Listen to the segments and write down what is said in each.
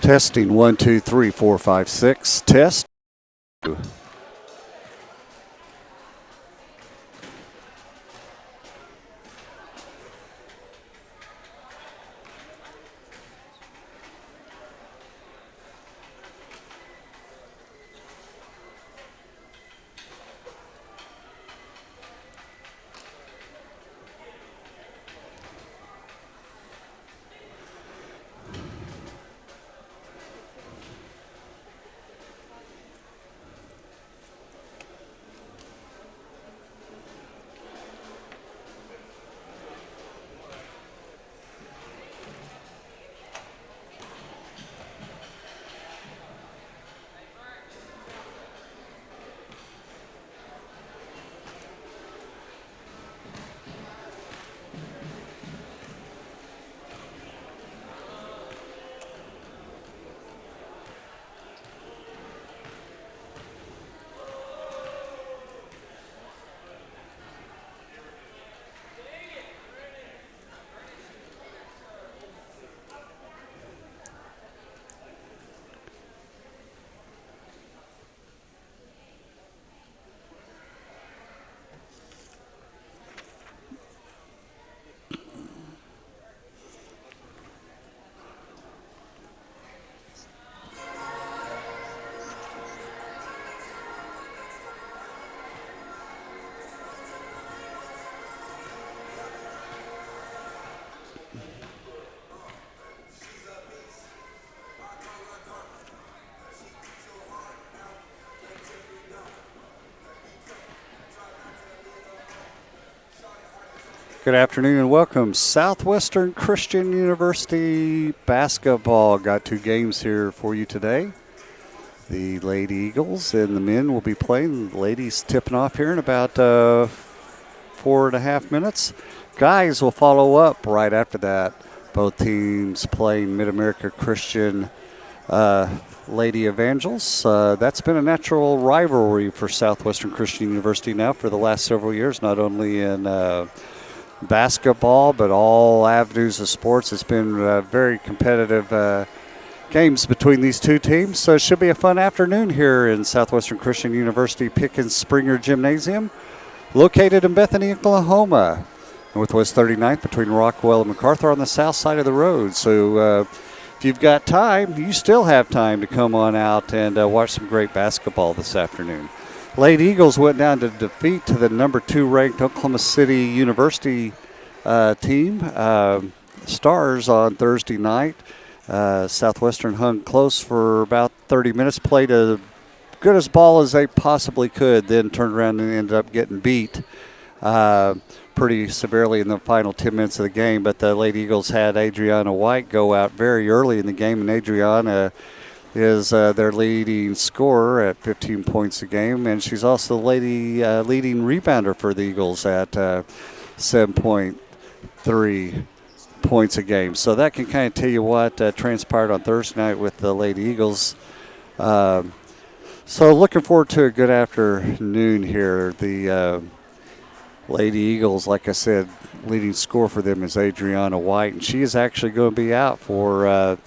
Testing 1, 2, 3, 4, 5, 6. Test. Good afternoon and welcome. Southwestern Christian University basketball. Got two games here for you today. The Lady Eagles and the men will be playing. The ladies tipping off here in about 4.5 minutes. Guys will follow up right after that. Both teams playing Mid-America Christian Lady Evangels. That's been a natural rivalry for Southwestern Christian University now for the last several years, not only in basketball, but all avenues of sports. It's been very competitive games between these two teams. So it should be a fun afternoon here in Southwestern Christian University Pickens-Springer Gymnasium, located in Bethany, Oklahoma. Northwest 39th between Rockwell and MacArthur on the south side of the road. So if you've got time, you still have time to come on out and watch some great basketball this afternoon. Lady Eagles went down to defeat to the number 2 ranked Oklahoma City University team, Stars, on Thursday night. Southwestern hung close for about 30 minutes, played as good as ball as they possibly could, then turned around and ended up getting beat pretty severely in the final 10 minutes of the game. But the Lady Eagles had Adriana White go out very early in the game, and Adriana is their leading scorer at 15 points a game, and she's also the leading rebounder for the Eagles at 7.3 points a game. So that can kind of tell you what transpired on Thursday night with the Lady Eagles. So looking forward to a good afternoon here. The Lady Eagles, like I said, leading scorer for them is Adriana White, and she is actually going to be out for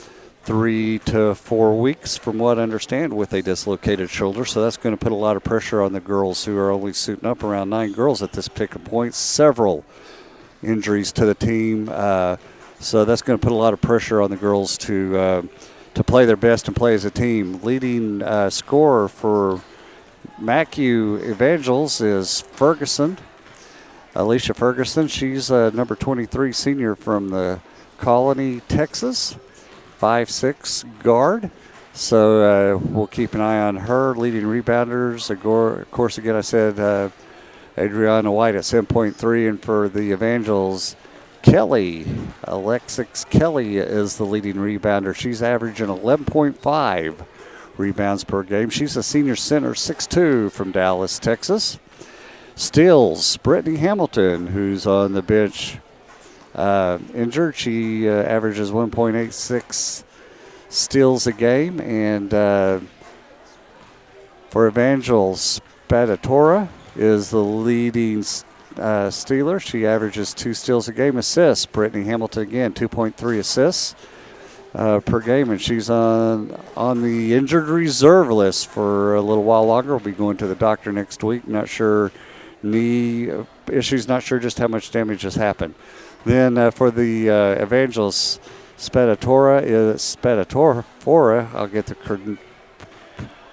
3 to 4 weeks, from what I understand, with a dislocated shoulder. So that's going to put a lot of pressure on the girls, who are only suiting up around 9 girls at this particular point. Several injuries to the team. So that's going to put a lot of pressure on the girls to play their best and play as a team. Leading scorer for Mackey Evangels is Ferguson, Alicia Ferguson. She's a number 23 senior from the Colony, Texas. 5'6" guard. So we'll keep an eye on her. Leading rebounders, of course, again, I said Adriana White at 7.3. And for the Evangels, Alexis Kelly is the leading rebounder. She's averaging 11.5 rebounds per game. She's a senior center, 6'2", from Dallas, Texas. Steals, Brittany Hamilton, who's on the bench, injured. She averages 1.86 steals a game. And for Evangels, Spadatora is the leading stealer. She averages 2 steals a game. Assists, Brittany Hamilton again, 2.3 assists. per game, and she's on the injured reserve list for a little while longer. We'll be going to the doctor next week. Not sure knee issues. Not sure just how much damage has happened. Then for the Evangelist Spetatora, I'll get the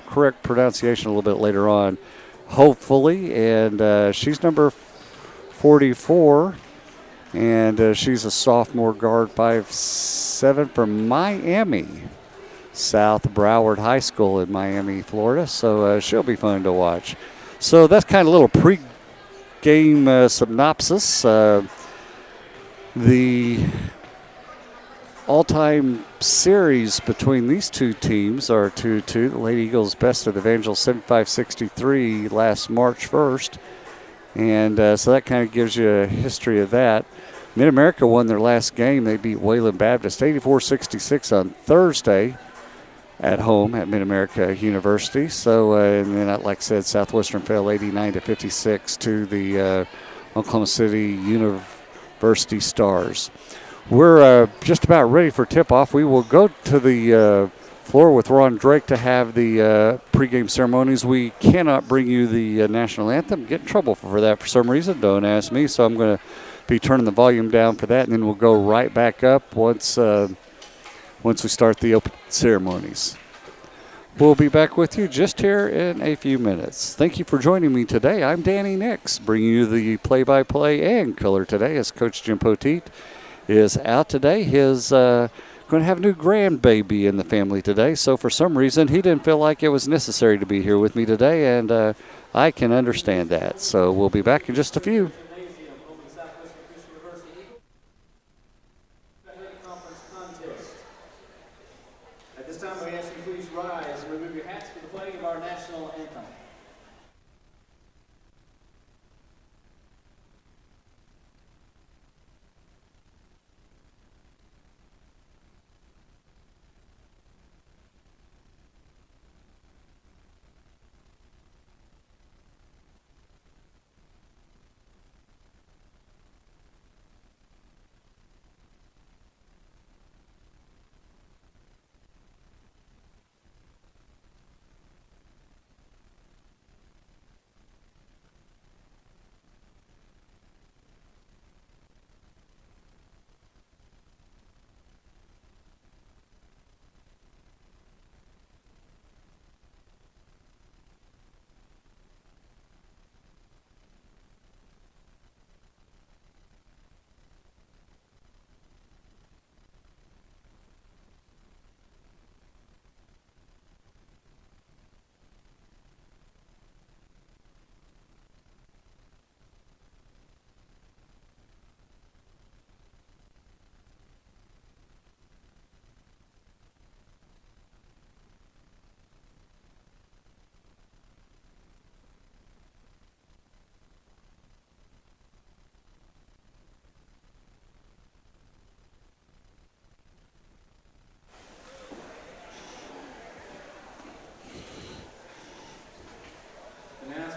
correct pronunciation a little bit later on, hopefully, and she's number 44. And she's a sophomore guard, 5'7" from Miami, South Broward High School in Miami, Florida. So she'll be fun to watch. So that's kind of a little pre-game synopsis. The all-time series between these two teams are 2-2. The Lady Eagles bested the Evangelists 75-63 last March 1st. And so that kind of gives you a history of that. Mid-America won their last game. They beat Wayland Baptist 84-66 on Thursday at home at Mid-America University. So, and then, like I said, Southwestern fell 89-56 to the Oklahoma City University Stars. We're just about ready for tip-off. We will go to the floor with Ron Drake to have the pregame ceremonies. We cannot bring you the national anthem. Get in trouble for that for some reason. Don't ask me. So I'm going to be turning the volume down for that, and then we'll go right back up once we start the open ceremonies. We'll be back with you just here in a few minutes. Thank you for joining me today. I'm Danny Nix, bringing you the play-by-play and color today as Coach Jim Poteet is out today. His going to have a new grandbaby in the family today, so for some reason he didn't feel like it was necessary to be here with me today, and I can understand that. So we'll be back in just a few. At this time, we ask you please rise and remove your hats for the playing of our national anthem.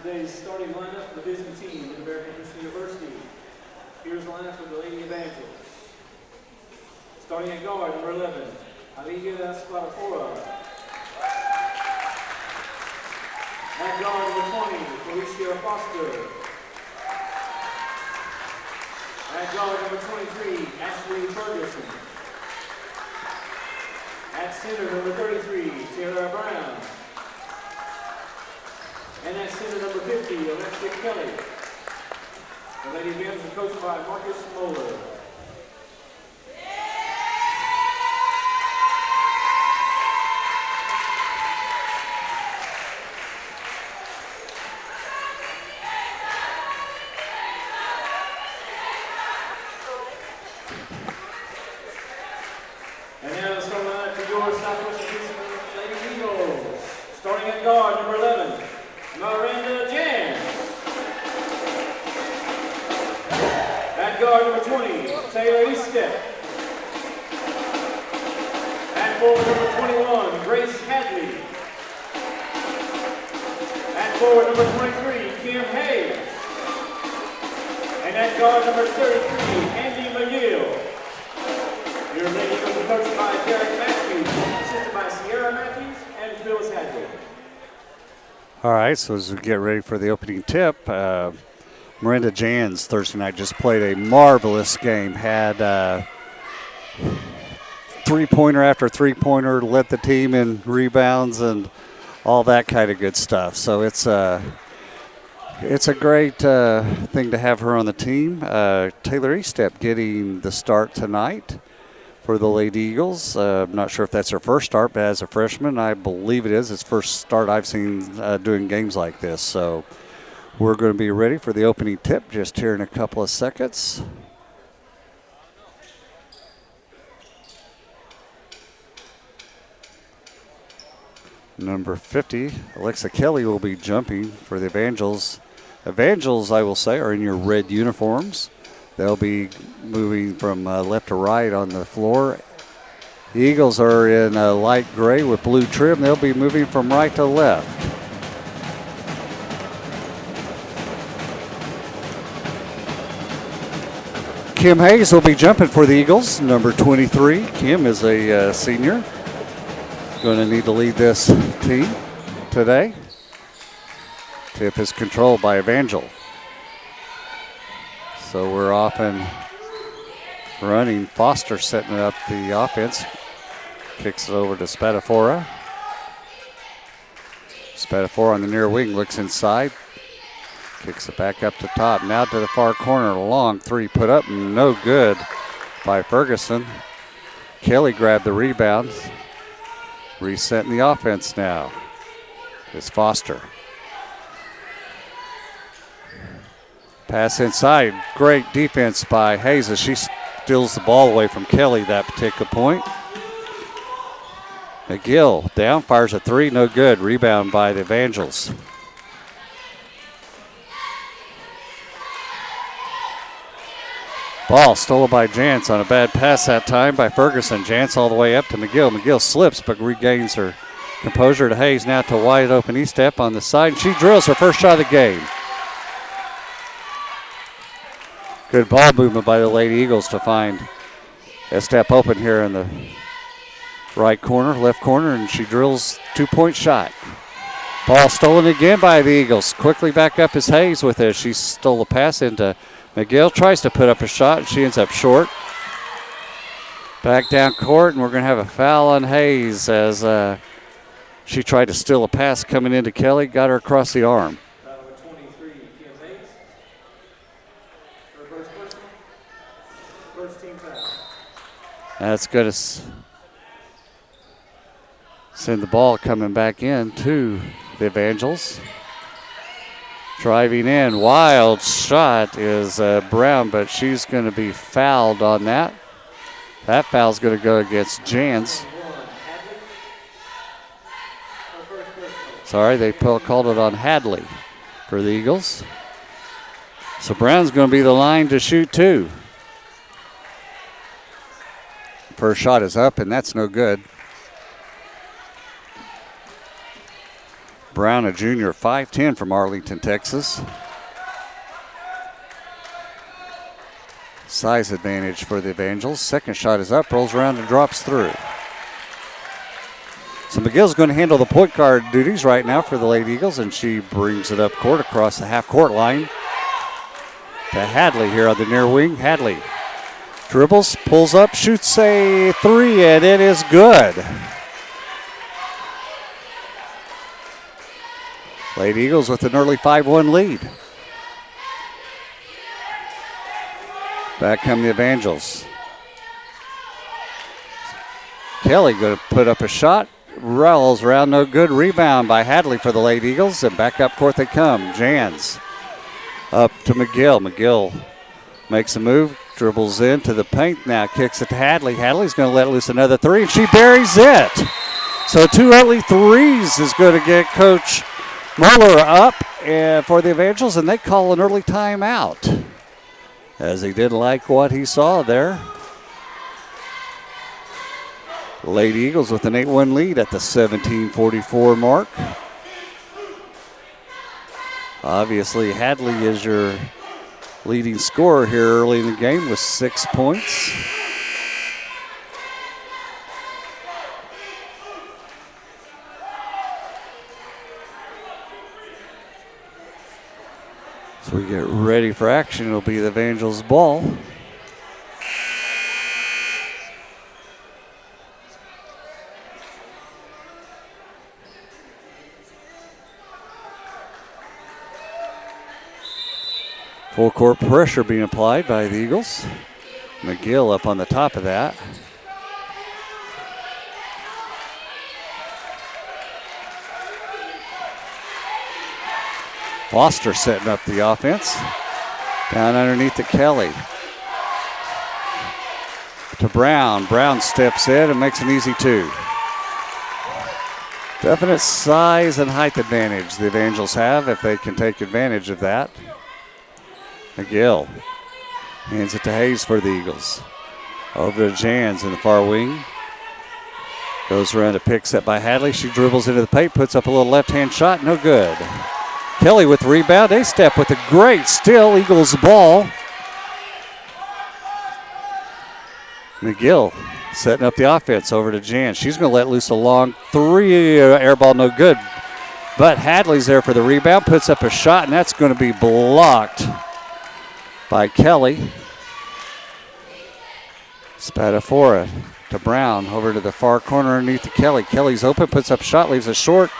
Today's starting lineup for the visiting team at American Christian University. Here's the lineup for the Lady Evangelists. Starting at guard, number 11, Aliga Spatafora. At guard, number 20, Felicia Foster. At guard, number 23, Ashley Ferguson. At center, number 33, Taylor Brown. And at center, number 50, Alexia Kelly. The Lady Evangelists are coached by Marcus Moeller. And now the starting line for your Southwestern Lady Eagles. Starting at guard, number 11. Miranda Jans. At guard, number 20, Taylor Eastep. At forward, number 21, Grace Hadley. At forward, number 23, Kim Hayes. And at guard, number 33, Andy McGill. Your lady was coached by Derek Hadley. All right, so as we get ready for the opening tip, Miranda Jans Thursday night just played a marvelous game. Had three-pointer after three-pointer, led the team in rebounds and all that kind of good stuff. So it's a great thing to have her on the team. Taylor Estep getting the start tonight for the Lady Eagles. I'm not sure if that's her first start, but as a freshman, I believe it is. It's first start I've seen doing games like this. So we're going to be ready for the opening tip just here in a couple of seconds. Number 50, Alexa Kelly, will be jumping for the Evangels. Evangels, I will say, are in your red uniforms. They'll be moving from left to right on the floor. The Eagles are in light gray with blue trim. They'll be moving from right to left. Kim Hayes will be jumping for the Eagles, number 23. Kim is a senior. Going to need to lead this team today. Tip is controlled by Evangel. So we're off and running. Foster setting up the offense. Kicks it over to Spadafora. Spadafora on the near wing, looks inside. Kicks it back up to top. Now to the far corner. Long three put up, no good by Ferguson. Kelly grabbed the rebound. Resetting the offense now is Foster. Pass inside. Great defense by Hayes as she steals the ball away from Kelly that particular point. McGill down, fires a three, no good. Rebound by the Evangels. Ball stolen by Jantz on a bad pass that time by Ferguson. Jantz all the way up to McGill. McGill slips but regains her composure to Hayes. Now to wide open Estep on the side. She drills her first shot of the game. Good ball movement by the Lady Eagles to find Estep open here in the right corner, left corner, and she drills two-point shot. Ball stolen again by the Eagles. Quickly back up is Hayes with it. She stole a pass into McGill, tries to put up a shot, and she ends up short. Back down court, and we're going to have a foul on Hayes as she tried to steal a pass coming into Kelly, got her across the arm. Number 23, Kim Hayes. Her first personal. First team foul. That's going to send the ball coming back in to the Evangels. Driving in, wild shot is Brown, but she's going to be fouled on that. That foul's going to go against Jans. Sorry, they called it on Hadley for the Eagles. So Brown's going to be the line to shoot two. First shot is up, and that's no good. Brown, a junior, 5'10" from Arlington, Texas. Size advantage for the Evangels. Second shot is up, rolls around and drops through. So McGill's going to handle the point guard duties right now for the Lady Eagles, and she brings it up court across the half-court line to Hadley here on the near wing. Hadley dribbles, pulls up, shoots a three, and it is good. Lady Eagles with an early 5-1 lead. Back come the Evangels. Kelly going to put up a shot. Rolls around, no good. Rebound by Hadley for the Lady Eagles, and back up court they come. Jans up to McGill. McGill makes a move, dribbles into the paint, now kicks it to Hadley. Hadley's going to let loose another three, and she buries it. So two early threes is going to get Coach Muller up for the Evangels, and they call an early timeout as he didn't like what he saw there. Lady Eagles with an 8-1 lead at the 17:44 mark. Obviously, Hadley is your leading scorer here early in the game with 6 points. So we get ready for action. It'll be the Evangels' ball. Full court pressure being applied by the Eagles. McGill up on the top of that. Foster setting up the offense. Down underneath to Kelly. To Brown. Brown steps in and makes an easy two. Definite size and height advantage the Evangels have if they can take advantage of that. McGill hands it to Hayes for the Eagles. Over to Jans in the far wing. Goes around a pick set by Hadley. She dribbles into the paint, puts up a little left-hand shot, no good. Kelly with the rebound. A-Step with a great steal. Eagles ball. McGill setting up the offense over to Jan. She's going to let loose a long three. Air ball no good. But Hadley's there for the rebound. Puts up a shot, and that's going to be blocked by Kelly. Spadafora to Brown. Over to the far corner underneath to Kelly. Kelly's open. Puts up a shot. Leaves it short.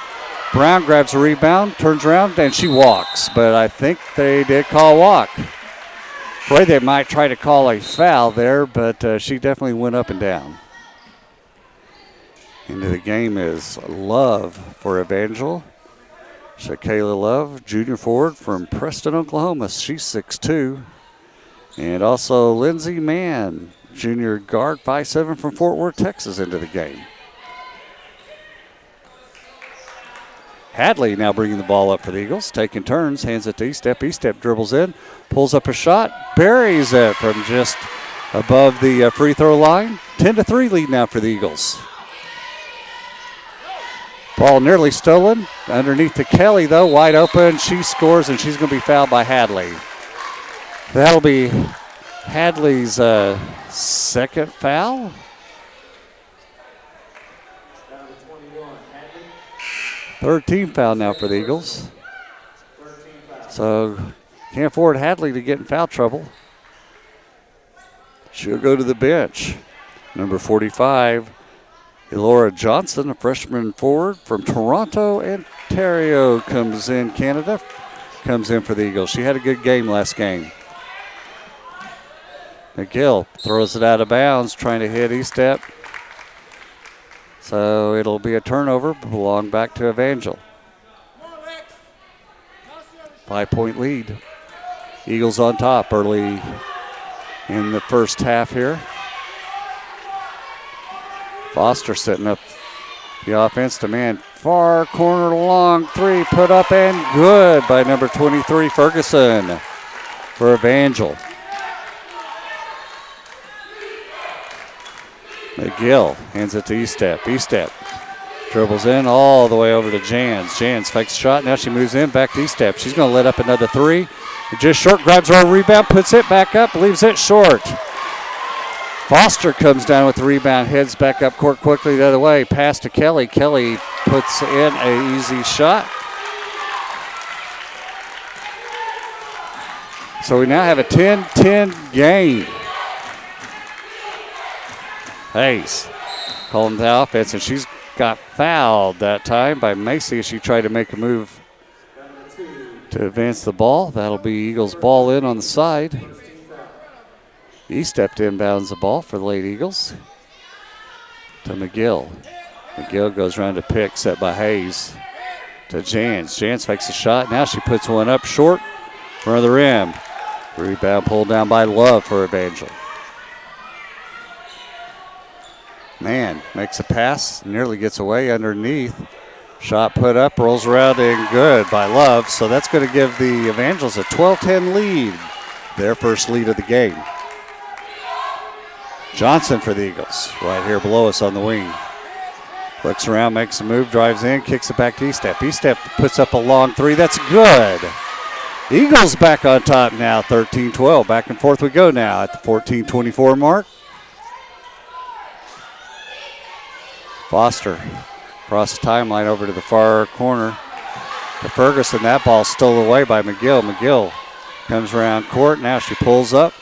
Brown grabs a rebound, turns around, and she walks. But I think they did call a walk. Afraid they might try to call a foul there, but she definitely went up and down. Into the game is Love for Evangel. Shakayla Love, junior forward from Preston, Oklahoma. She's 6'2". And also Lindsay Mann, junior guard, 5'7", from Fort Worth, Texas, into the game. Hadley now bringing the ball up for the Eagles, taking turns, hands it to E-Step. E-Step dribbles in, pulls up a shot, buries it from just above the free throw line. 10-3 lead now for the Eagles. Ball nearly stolen. Underneath to Kelly, though, wide open. She scores, and she's going to be fouled by Hadley. That'll be Hadley's second foul. 13 foul now for the Eagles. So can't afford Hadley to get in foul trouble. She'll go to the bench. Number 45, Elora Johnson, a freshman forward from Toronto, Ontario, comes in, Canada. Comes in for the Eagles. She had a good game last game. McGill throws it out of bounds, trying to hit E-Step. So it'll be a turnover, belong back to Evangel. 5-point lead. Eagles on top early in the first half here. Foster setting up the offense to man. Far corner long three, put up and good by number 23, Ferguson, for Evangel. McGill hands it to E-Step. E-Step dribbles in all the way over to Jans. Jans fakes a shot. Now she moves in back to E-Step. She's going to let up another three. Just short, grabs her rebound, puts it back up, leaves it short. Foster comes down with the rebound, heads back up court quickly the other way. Pass to Kelly. Kelly puts in an easy shot. So we now have a 10-10 game. Hayes calling the offense, and she's got fouled that time by Macy as she tried to make a move to advance the ball. That'll be Eagles ball in on the side. E-Stepped inbounds the ball for the late Eagles to McGill. McGill goes around to pick, set by Hayes to Jans. Jans fakes a shot. Now she puts one up short, front of the rim. Rebound pulled down by Love for Evangel. Man makes a pass, nearly gets away underneath. Shot put up, rolls around and good by Love. So that's going to give the Evangels a 12-10 lead, their first lead of the game. Johnson for the Eagles, right here below us on the wing. Looks around, makes a move, drives in, kicks it back to E-Step. E-Step puts up a long three, that's good. Eagles back on top now, 13-12. Back and forth we go now at the 14-24 mark. Foster across the timeline over to the far corner to Ferguson. That ball stole away by McGill. McGill Comes around court. Now she pulls up.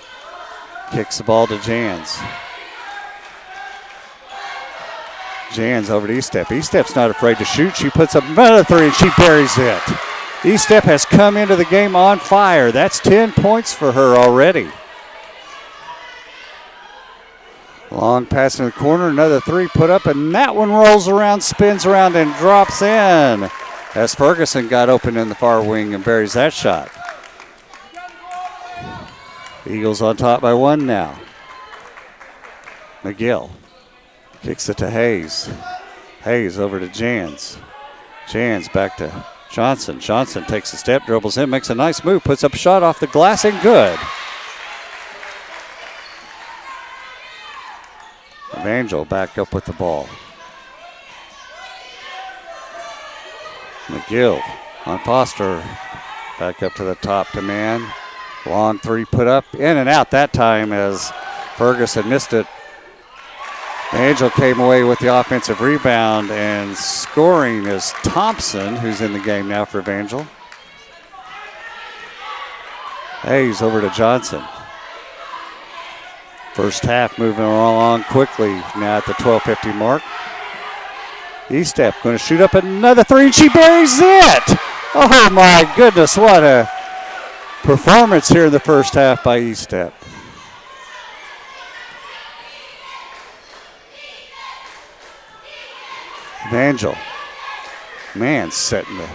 Kicks the ball to Jans. Jans over to Estep. Estep's not afraid to shoot. She puts up another three and she buries it. Estep has come into the game on fire. That's 10 points for her already. Long pass in the corner. Another three put up, and that one rolls around, spins around, and drops in as Ferguson got open in the far wing and buries that shot. Eagles on top by one now. McGill kicks it to Hayes. Hayes over to Jans. Jans back to Johnson. Johnson takes a step, dribbles in, makes a nice move, puts up a shot off the glass and good. Evangel back up with the ball. McGill on Foster. Back up to the top to man. Long three put up, in and out that time as Ferguson missed it. Angel came away with the offensive rebound, and scoring is Thompson, who's in the game now for Evangel. Hayes over to Johnson. First half moving along quickly now at the 12:50 mark. Estep going to shoot up another three, and she buries it! Oh my goodness, what a performance here in the first half by Estep. Evangel, man, setting the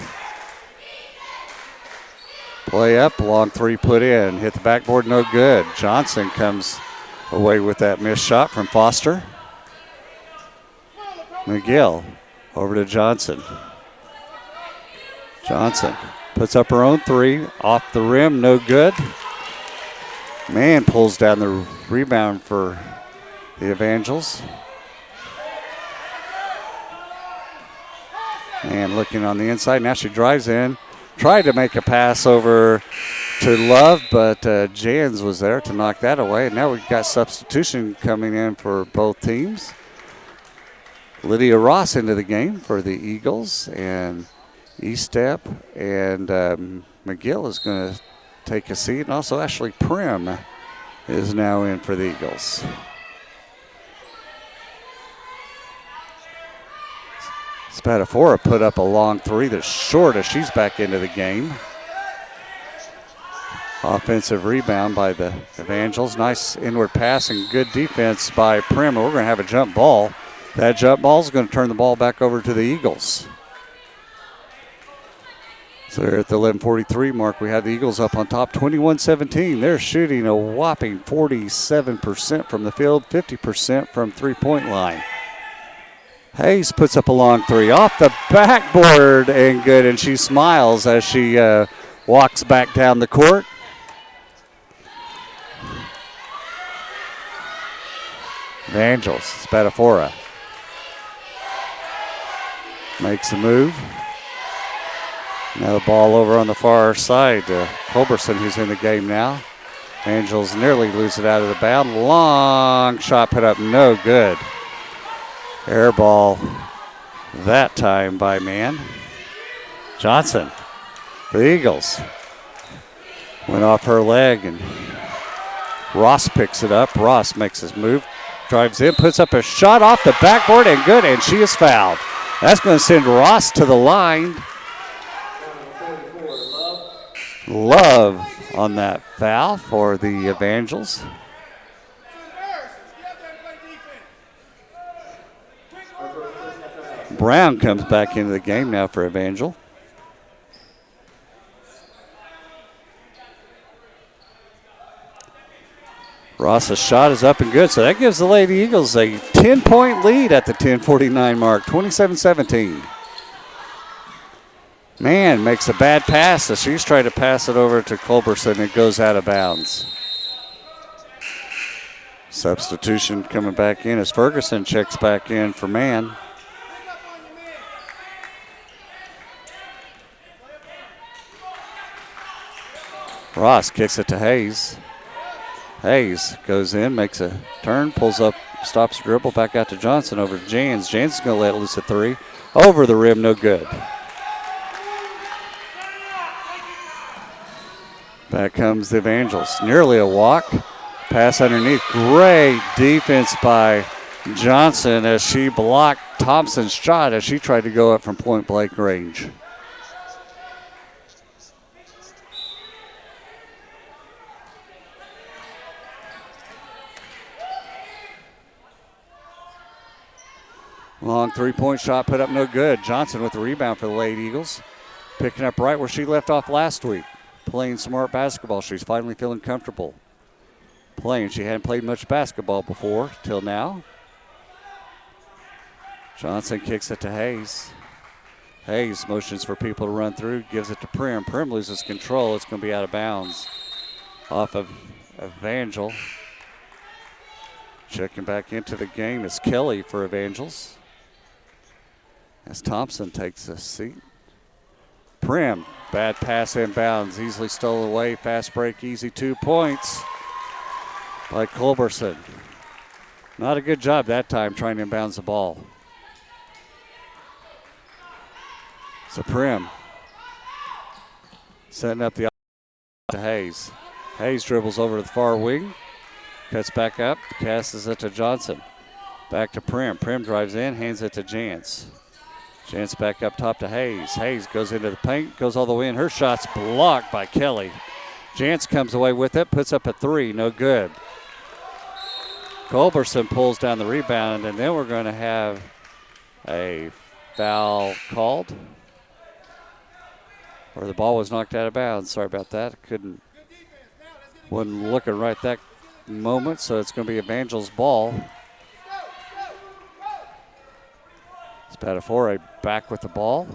play up, long three put in, hit the backboard, no good. Johnson comes away with that missed shot from Foster. McGill over to Johnson. Johnson puts up her own three, off the rim, no good. Man pulls down the rebound for the Evangels. And looking on the inside, now she drives in, tried to make a pass over to Love, but Jans was there to knock that away. And now we've got substitution coming in for both teams. Lydia Ross into the game for the Eagles, and Estep and McGill is going to take a seat. And also Ashley Prim is now in for the Eagles. Spadafora put up a long three that's short as she's back into the game. Offensive rebound by the Evangels. Nice inward pass and good defense by Prim. We're going to have a jump ball. That jump ball is going to turn the ball back over to the Eagles. So here at the 11:43 mark, we have the Eagles up on top 21-17. They're shooting a whopping 47% from the field, 50% from three-point line. Hayes puts up a long three off the backboard and good, and she smiles as she walks back down the court. Evangels, Spadafora makes a move. Now the ball over on the far side to Culberson, who's in the game now. Angels nearly lose it out of the bound. Long shot put up, no good. Air ball that time by man. Johnson for the Eagles. Went off her leg, and Ross picks it up. Ross makes his move, drives in, puts up a shot off the backboard and good, and she is fouled. That's going to send Ross to the line. Love on that foul for the Evangels. Brown comes back into the game now for Evangel. Ross's shot is up and good, so that gives the Lady Eagles a 10-point lead at the 10:49 mark, 27-17. Man makes a bad pass as she's trying to pass it over to Culberson. It goes out of bounds. Substitution coming back in as Ferguson checks back in for man. Ross kicks it to Hayes. Hayes goes in, makes a turn, pulls up, stops the dribble, back out to Johnson, over to Jans. Jans is going to let loose a three. Over the rim, no good. Back comes the Evangels. Nearly a walk. Pass underneath. Great defense by Johnson as she blocked Thompson's shot as she tried to go up from point blank range. Long three-point shot put up no good. Johnson with the rebound for the Lady Eagles. Picking up right where she left off last week. Playing smart basketball. She's finally feeling comfortable playing. She hadn't played much basketball before till now. Johnson kicks it to Hayes. Hayes motions for people to run through, gives it to Prim. Prim loses control. It's going to be out of bounds off of Evangel. Checking back into the game is Kelly for Evangels. As Thompson takes a seat. Prim, bad pass inbounds, easily stolen away. Fast break, easy 2 points by Culberson. Not a good job that time trying to inbounds the ball. So Prim setting up the to Hayes. Hayes dribbles over to the far wing, cuts back up, passes it to Johnson. Back to Prim. Prim drives in, hands it to Jantz. Jantz back up top to Hayes. Hayes goes into the paint, goes all the way in. Her shot's blocked by Kelly. Jantz comes away with it, puts up a three, no good. Culberson pulls down the rebound, and then we're going to have a foul called. Or the ball was knocked out of bounds. Sorry about that. Wasn't looking right that moment, so it's going to be Evangel's ball. Spadafore back with the ball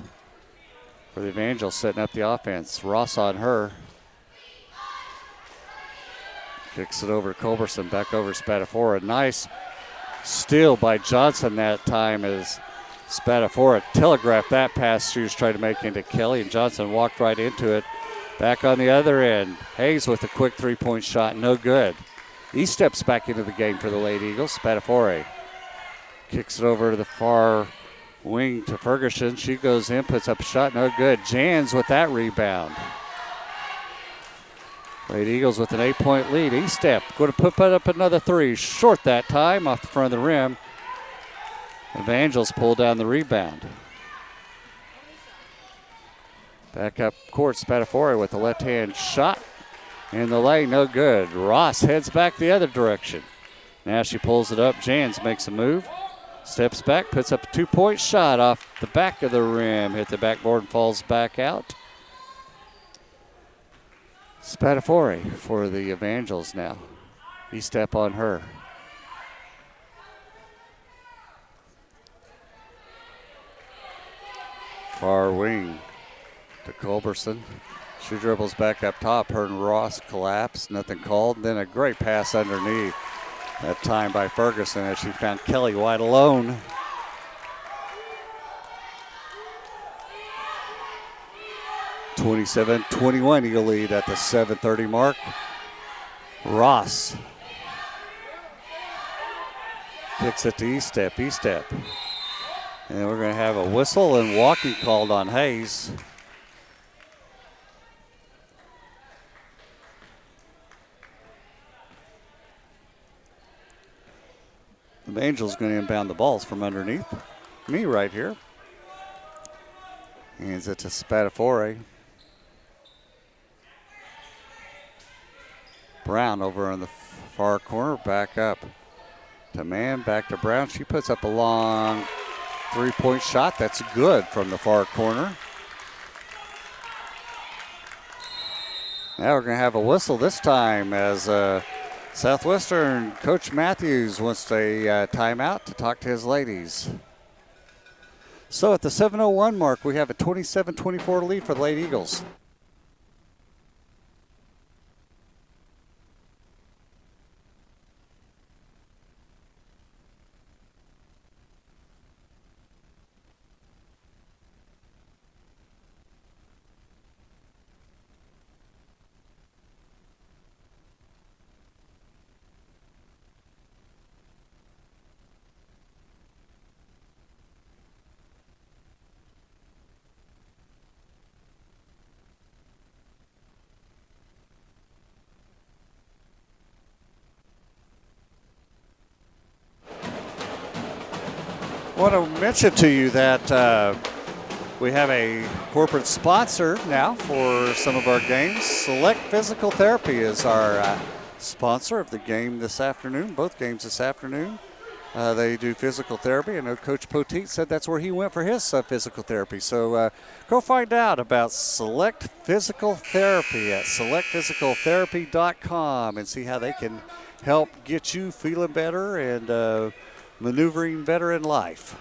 for the Evangel, setting up the offense. Ross on her. Kicks it over to Culberson, back over to Spadafore. Nice steal by Johnson that time as Spadafore telegraphed that pass she was trying to make into Kelly, and Johnson walked right into it. Back on the other end, Hayes with a quick three-point shot, no good. He steps back into the game for the Lady Eagles. Spadafore kicks it over to the far wing to Ferguson. She goes in, puts up a shot, no good. Jans with that rebound. Lady Eagles with an 8-point lead. E-step going to put up another three. Short that time off the front of the rim. Evangels pull down the rebound. Back up court, Spadafore with the left-hand shot. In the lane, no good. Ross heads back the other direction. Now she pulls it up. Jans makes a move. Steps back, puts up a 2-point shot off the back of the rim. Hit the backboard and falls back out. Spadafore for the Evangels now. He step on her. Far wing to Culberson. She dribbles back up top. Her and Ross collapse. Nothing called. Then a great pass underneath. That time by Ferguson as she found Kelly wide alone. (27-21) Eagle lead at the 7:30 mark. Ross kicks it to E-step. E-step. And we're going to have a whistle and walking called on Hayes. The Angels going to inbound the balls from underneath me right here. Hands it to Spadafore. Brown over in the far corner, back up to Mann, back to Brown. She puts up a long three-point shot. That's good from the far corner. Now we're going to have a whistle this time as Southwestern Coach Matthews wants a timeout to talk to his ladies. So at the 7:01 mark, we have a 27-24 lead for the Lady Eagles. Want to mention to you that we have a corporate sponsor now for some of our games. Select Physical Therapy is our sponsor of the game this afternoon, both games this afternoon. They do physical therapy. I know Coach Poteet said that's where he went for his physical therapy. So go find out about Select Physical Therapy at selectphysicaltherapy.com and see how they can help get you feeling better and maneuvering better in life.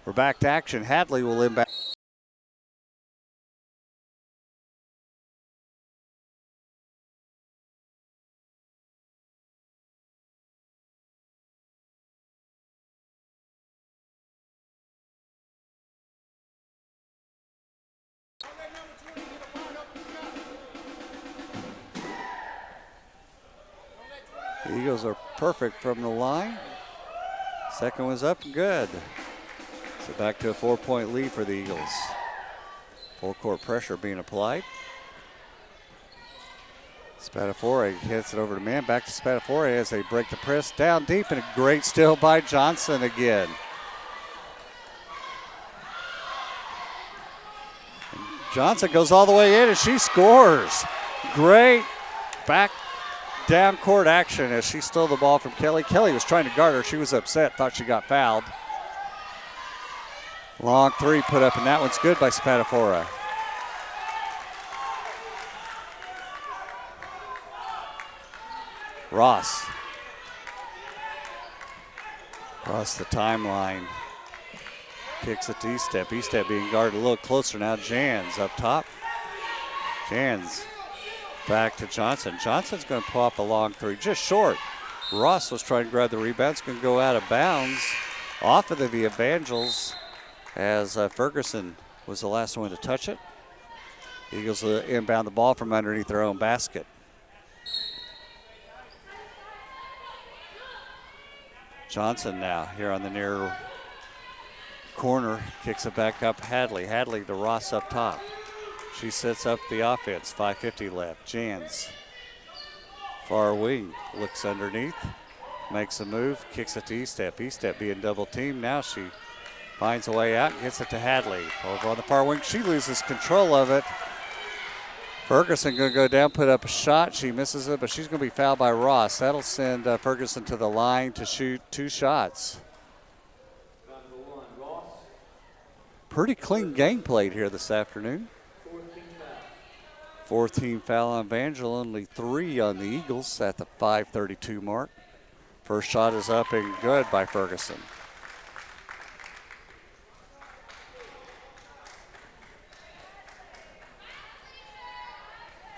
We're back to action. Hadley will inbound. The Eagles are perfect from the line. Second one's up and good. So back to a 4-point lead for the Eagles. Full court pressure being applied. Spatafore hits it over to man. Back to Spatafore as they break the press down deep, and a great steal by Johnson again. And Johnson goes all the way in and she scores. Great back down court action as she stole the ball from Kelly. Kelly was trying to guard her. She was upset, thought she got fouled. Long three put up, and that one's good by Spatafora. Ross. Across the timeline. Kicks it to Estep. Estep being guarded a little closer now. Jans up top. Jans back to Johnson. Johnson's going to pull up a long three, just short. Ross was trying to grab the rebound. It's going to go out of bounds off of the Evangels as Ferguson was the last one to touch it. Eagles inbound the ball from underneath their own basket. Johnson now here on the near corner, kicks it back up Hadley. Hadley to Ross up top. She sets up the offense, 5:50 left. Jans, far wing, looks underneath, makes a move, kicks it to Estep. Estep being double teamed. Now she finds a way out and gets it to Hadley. Over on the far wing, she loses control of it. Ferguson going to go down, put up a shot. She misses it, but she's going to be fouled by Ross. That'll send Ferguson to the line to shoot two shots. Pretty clean game played here this afternoon. 14 foul on Evangel, only 3 on the Eagles at the 5:32 mark. First shot is up and good by Ferguson.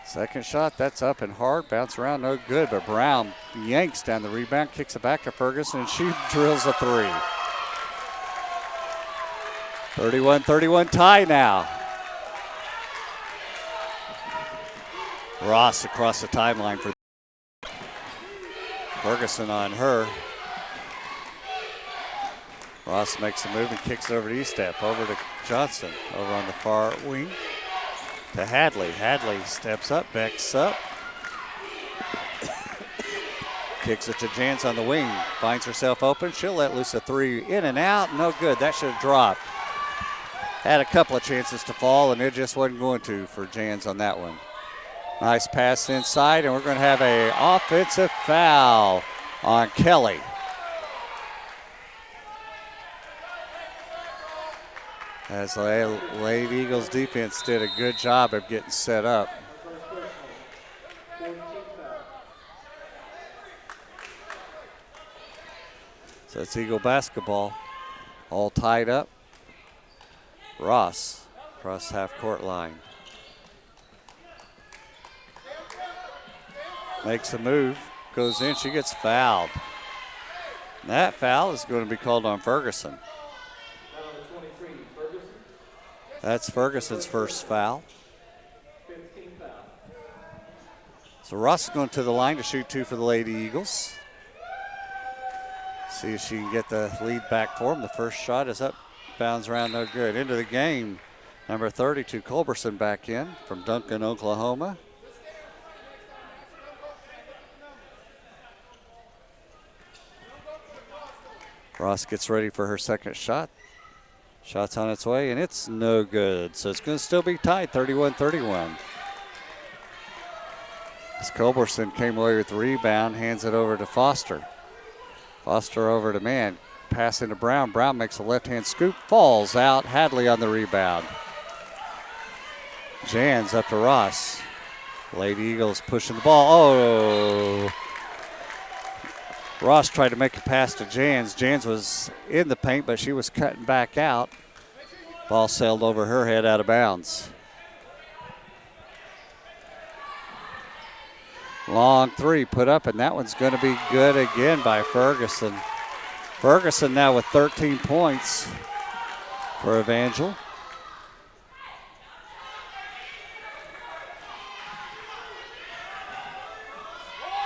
Second shot, that's up and hard, bounce around, no good, but Brown yanks down the rebound, kicks it back to Ferguson, and she drills a three. 31-31 tie now. Ross across the timeline for Ferguson on her. Ross makes a move and kicks it over to Estep, over to Johnson, over on the far wing. To Hadley. Hadley steps up, backs up. Kicks it to Jans on the wing. Finds herself open. She'll let loose a three. In and out. No good. That should have dropped. Had a couple of chances to fall, and it just wasn't going to for Jans on that one. Nice pass inside, and we're going to have an offensive foul on Kelly. As the Lady Eagles defense did a good job of getting set up. So it's Eagle basketball, all tied up. Ross across half court line. Makes a move, goes in, she gets fouled. That foul is going to be called on Ferguson. That's Ferguson's first foul. So Ross is going to the line to shoot two for the Lady Eagles. See if she can get the lead back for him. The first shot is up, bounds around, no good. Into the game, number 32, Culberson back in from Duncan, Oklahoma. Ross gets ready for her second shot. Shot's on its way, and it's no good. So it's going to still be tied, 31-31. As Culberson came away with the rebound, hands it over to Foster. Foster over to Mann. Pass into Brown. Brown makes a left-hand scoop, falls out. Hadley on the rebound. Jans up to Ross. Lady Eagles pushing the ball. Oh! Ross tried to make a pass to Jans. Jans was in the paint, but she was cutting back out. Ball sailed over her head out of bounds. Long three put up, and that one's going to be good again by Ferguson. Ferguson now with 13 points for Evangel.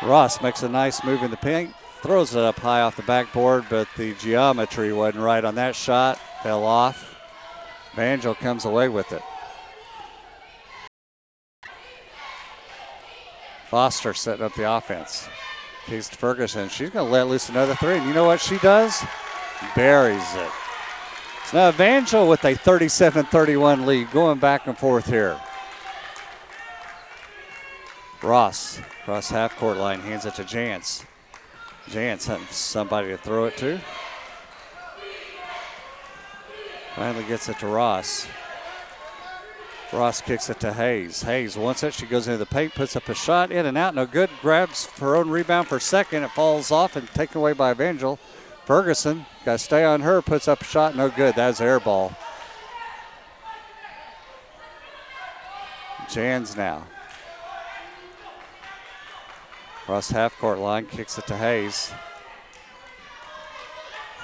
Ross makes a nice move in the paint, throws it up high off the backboard, but the geometry wasn't right on that shot, fell off. Evangel comes away with it. Foster setting up the offense. Keys to Ferguson. She's going to let loose another three. And you know what she does? Buries it. So now Evangel with a 37-31 lead, going back and forth here. Ross across half-court line, hands it to Jans. Jans hunting somebody to throw it to. Finally gets it to Ross. Ross kicks it to Hayes. Hayes wants it. She goes into the paint, puts up a shot, in and out, no good. Grabs her own rebound for second. It falls off and taken away by Evangel. Ferguson, got to stay on her, puts up a shot, no good. That's air ball. Jans now. Across half-court line, kicks it to Hayes.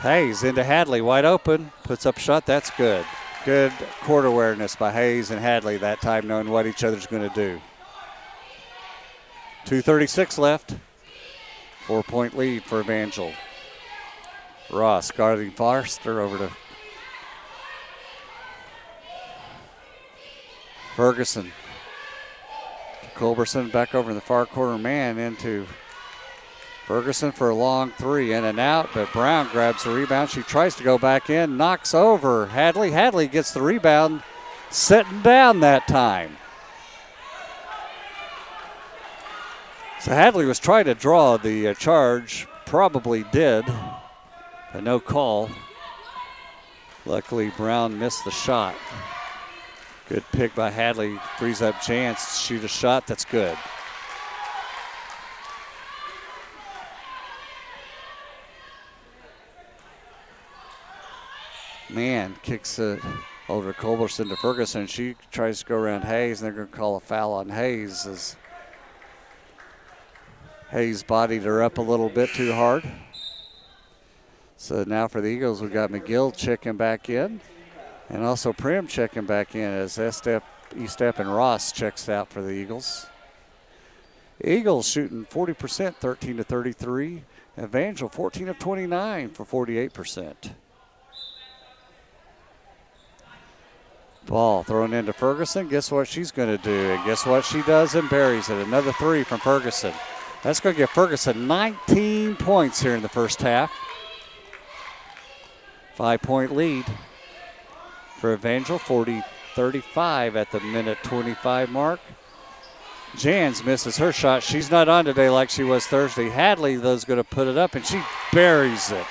Hayes into Hadley, wide open, puts up a shot, that's good. Good court awareness by Hayes and Hadley that time, knowing what each other's going to do. 2:36 left. 4-point lead for Evangel. Ross guarding Foster over to Ferguson. Culberson back over in the far corner man into Ferguson for a long three, in and out, but Brown grabs the rebound. She tries to go back in, knocks over Hadley. Hadley gets the rebound, sitting down that time. So Hadley was trying to draw the charge, probably did, but no call. Luckily, Brown missed the shot. Good pick by Hadley, frees up Jans to shoot a shot that's good. Mann kicks it over to Culberson to Ferguson. She tries to go around Hayes, and they're going to call a foul on Hayes as Hayes bodied her up a little bit too hard. So now for the Eagles, we've got McGill checking back in, and also Prim checking back in as E-Step and Ross checks out for the Eagles. Eagles shooting 40%, 13-33. Evangel 14 of 29 for 48%. Ball thrown into Ferguson. Guess what she's going to do? And guess what she does and buries it. Another three from Ferguson. That's going to give Ferguson 19 points here in the first half. 5-point lead for Evangel, 40-35 at the minute 25 mark. Jans misses her shot. She's not on today like she was Thursday. Hadley, though, is going to put it up, and she buries it.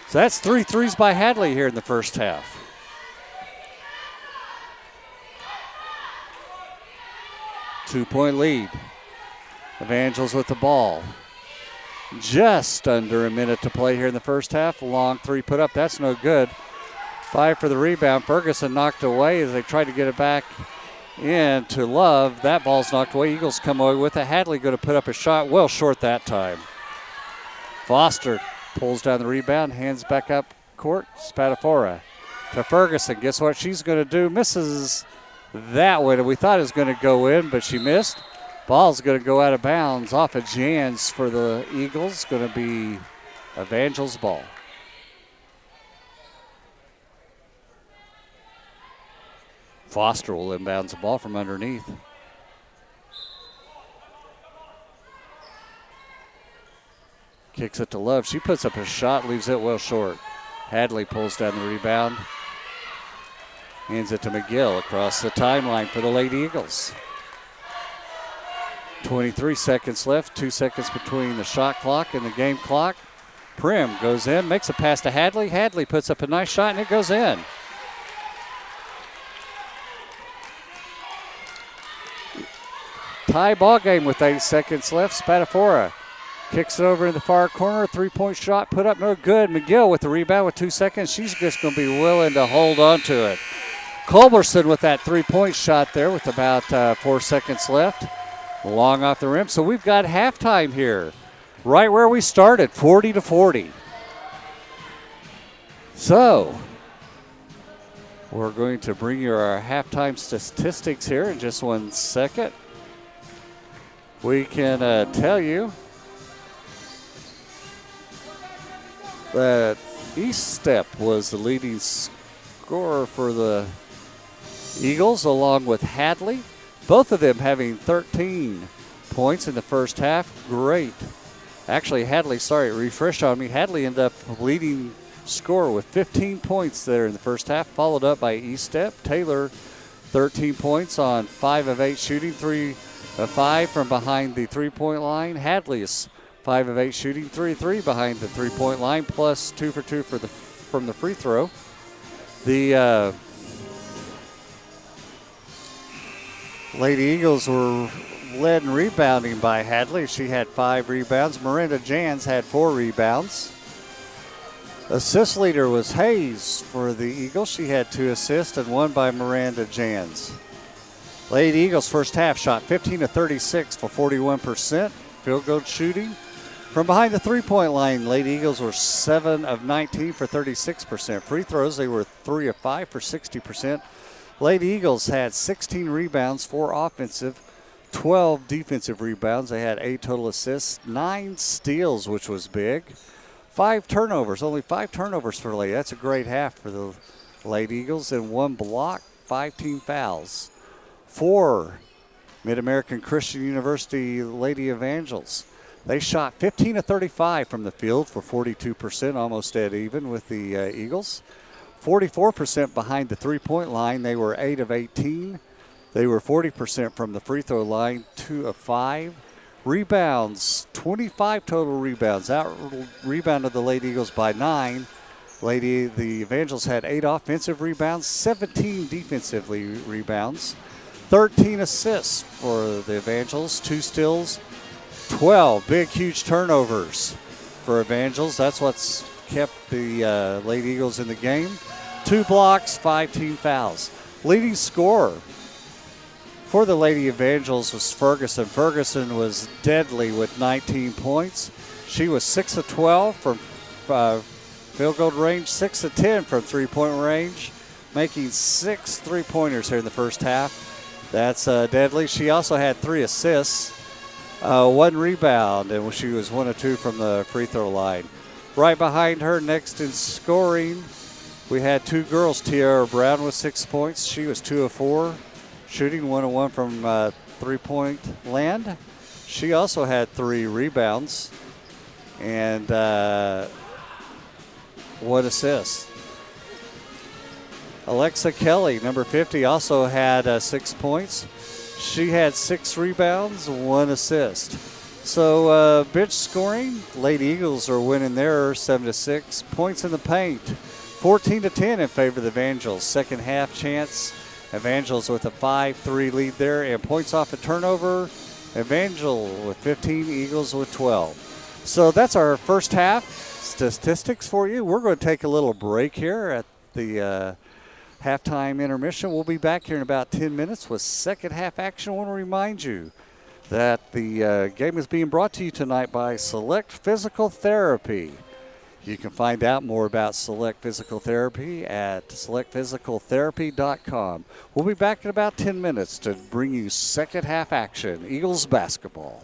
So that's 3 threes by Hadley here in the first half. Two-point lead. Evangels with the ball. Just under a minute to play here in the first half. A long three put up. That's no good. 5 for the rebound. Ferguson knocked away as they tried to get it back in to Love. That ball's knocked away. Eagles come away with it. Hadley going to put up a shot well short that time. Foster pulls down the rebound, hands back up court. Spadafora to Ferguson. Guess what she's going to do? Misses that one. We thought it was going to go in, but she missed. Ball's going to go out of bounds off of Jans for the Eagles. Going to be Evangel's ball. Foster will inbounds the ball from underneath. Kicks it to Love. She puts up a shot, leaves it well short. Hadley pulls down the rebound. Hands it to McGill across the timeline for the Lady Eagles. 23 seconds left, 2 seconds between the shot clock and the game clock. Prim goes in, makes a pass to Hadley. Hadley puts up a nice shot, and it goes in. Tie ball game with 8 seconds left. Spadafora kicks it over in the far corner. 3-point shot put up, no good. McGill with the rebound with 2 seconds. She's just going to be willing to hold on to it. Culberson with that 3-point shot there with about 4 seconds left. Long off the rim. So we've got halftime here. Right where we started, 40-40. So we're going to bring you our halftime statistics here in just 1 second. We can tell you that East Step was the leading scorer for the Eagles, along with Hadley. Both of them having 13 points in the first half. Great. Actually, Hadley, refresh on me. Hadley ended up leading scorer with 15 points there in the first half, followed up by East Step. Taylor, 13 points on 5 of 8 shooting, 3 of 5 from behind the 3-point line. Hadley is 5 of 8 shooting, 3 of 3 behind the 3-point line, plus 2 for 2 from the free throw. The Lady Eagles were led in rebounding by Hadley. She had 5 rebounds. Miranda Jans had 4 rebounds. Assist leader was Hayes for the Eagles. She had 2 assists and 1 by Miranda Jans. Lady Eagles first half shot 15 of 36 for 41%. Field goal shooting. From behind the 3-point line, Lady Eagles were 7 of 19 for 36%. Free throws, they were 3 of 5 for 60%. Lady Eagles had 16 rebounds, 4 offensive, 12 defensive rebounds. They had 8 total assists, 9 steals, which was big. 5 turnovers, only 5 turnovers for Lady. That's a great half for the Lady Eagles. And 1 block, 5 team fouls. 4 Mid-American Christian University Lady Evangels. They shot 15 of 35 from the field for 42%, almost dead even with the Eagles. 44% behind the 3-point line. They were 8 of 18. They were 40% from the free throw line, 2 of 5. Rebounds, 25 total rebounds. Out rebounded the Lady Eagles by 9. The Evangels had 8 offensive rebounds, 17 defensively rebounds, 13 assists for the Evangels, 2 steals, 12 big, huge turnovers for Evangels. That's what's kept the Lady Eagles in the game. 2 blocks, 5 team fouls. Leading scorer for the Lady Evangels was Ferguson. Ferguson was deadly with 19 points. She was 6 of 12 from field goal range, 6 of 10 from 3-point range, making 6 3-pointers here in the first half. That's deadly. She also had 3 assists, 1 rebound, and she was 1 of 2 from the free throw line. Right behind her, next in scoring, we had 2 girls. Tiara Brown with 6 points. She was 2 of 4, shooting 1 of 1 from 3-point land. She also had 3 rebounds and 1 assist. Alexa Kelly, number 50, also had 6 points. She had 6 rebounds, 1 assist. So bench scoring, Lady Eagles are winning there 7-6. Points in the paint, 14-10 in favor of the Evangels. Second half chance, Evangels with a 5-3 lead there. And points off a turnover, Evangel with 15, Eagles with 12. So that's our first half statistics for you. We're going to take a little break here at the halftime intermission. We'll be back here in about 10 minutes with second half action. I want to remind you that the game is being brought to you tonight by Select Physical Therapy. You can find out more about Select Physical Therapy at selectphysicaltherapy.com. We'll be back in about 10 minutes to bring you second half action, Eagles basketball.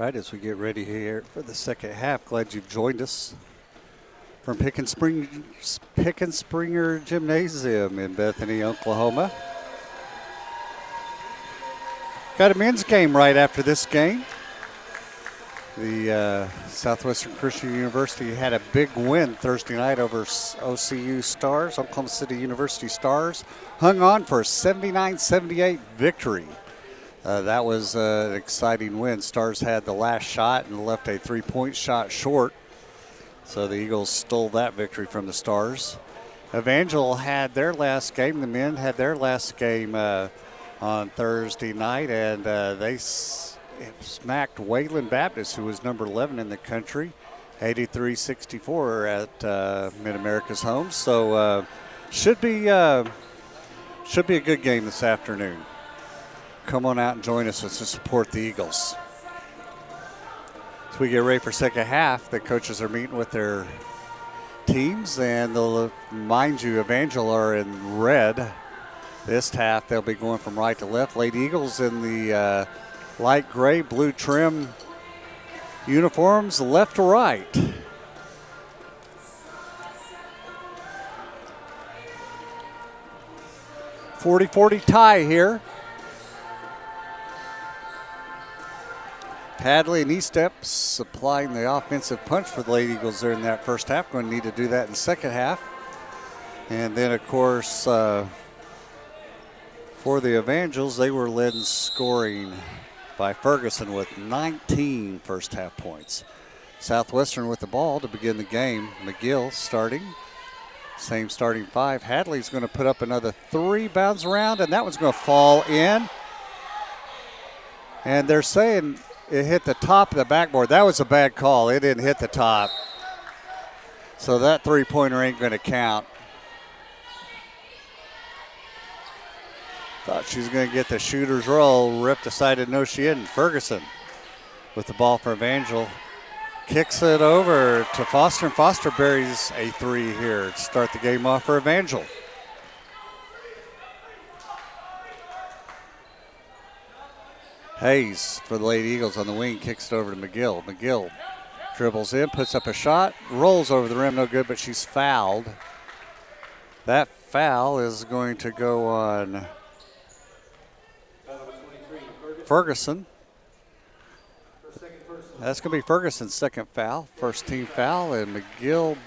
Right as we get ready here for the second half, glad you've joined us from Pickens-Springer Gymnasium in Bethany, Oklahoma. Got a men's game right after this game. The Southwestern Christian University had a big win Thursday night over OCU Stars, Oklahoma City University Stars. Hung on for a 79-78 victory. That was an exciting win. Stars had the last shot and left a three-point shot short. So the Eagles stole that victory from the Stars. Evangel had their last game. The men had their last game on Thursday night, and they smacked Wayland Baptist, who was number 11 in the country, 83-64 at Mid-America's home. So should be a good game this afternoon. Come on out and join us to support the Eagles. As we get ready for second half, the coaches are meeting with their teams, and they'll mind you, Evangel are in red. This half, they'll be going from right to left. Lady Eagles in the light gray, blue trim uniforms, left to right. .40 tie here. Hadley and Estep supplying the offensive punch for the Lady Eagles there in that first half. Going to need to do that in the second half. And then, of course, for the Evangels, they were led in scoring by Ferguson with 19 first half points. Southwestern with the ball to begin the game. McGill starting. Same starting five. Hadley's going to put up another three, bounce around, and that one's going to fall in. And they're saying it hit the top of the backboard. That was a bad call. It didn't hit the top. So that three-pointer ain't going to count. Thought she was going to get the shooter's roll. Rip decided no, she didn't. Ferguson with the ball for Evangel. Kicks it over to Foster, and Foster buries a three here to start the game off for Evangel. Hayes for the Lady Eagles on the wing, kicks it over to McGill. McGill dribbles in, puts up a shot, rolls over the rim, no good, but she's fouled. That foul is going to go on Ferguson. That's going to be Ferguson's second foul, first team foul, and McGill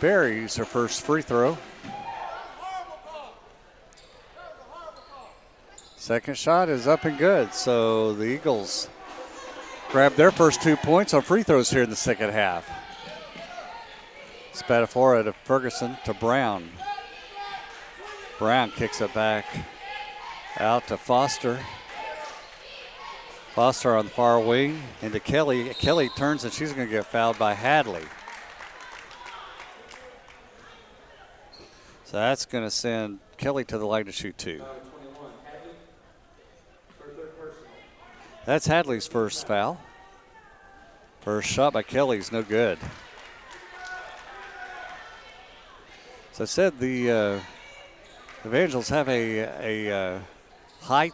buries her first free throw. Second shot is up and good, so the Eagles grab their first 2 points on free throws here in the second half. Spadafora to Ferguson to Brown. Brown kicks it back out to Foster. Foster on the far wing into Kelly. Kelly turns and she's going to get fouled by Hadley. So that's going to send Kelly to the line to shoot two. That's Hadley's first foul. First shot by Kelly's no good. As I said, the Evangels have a height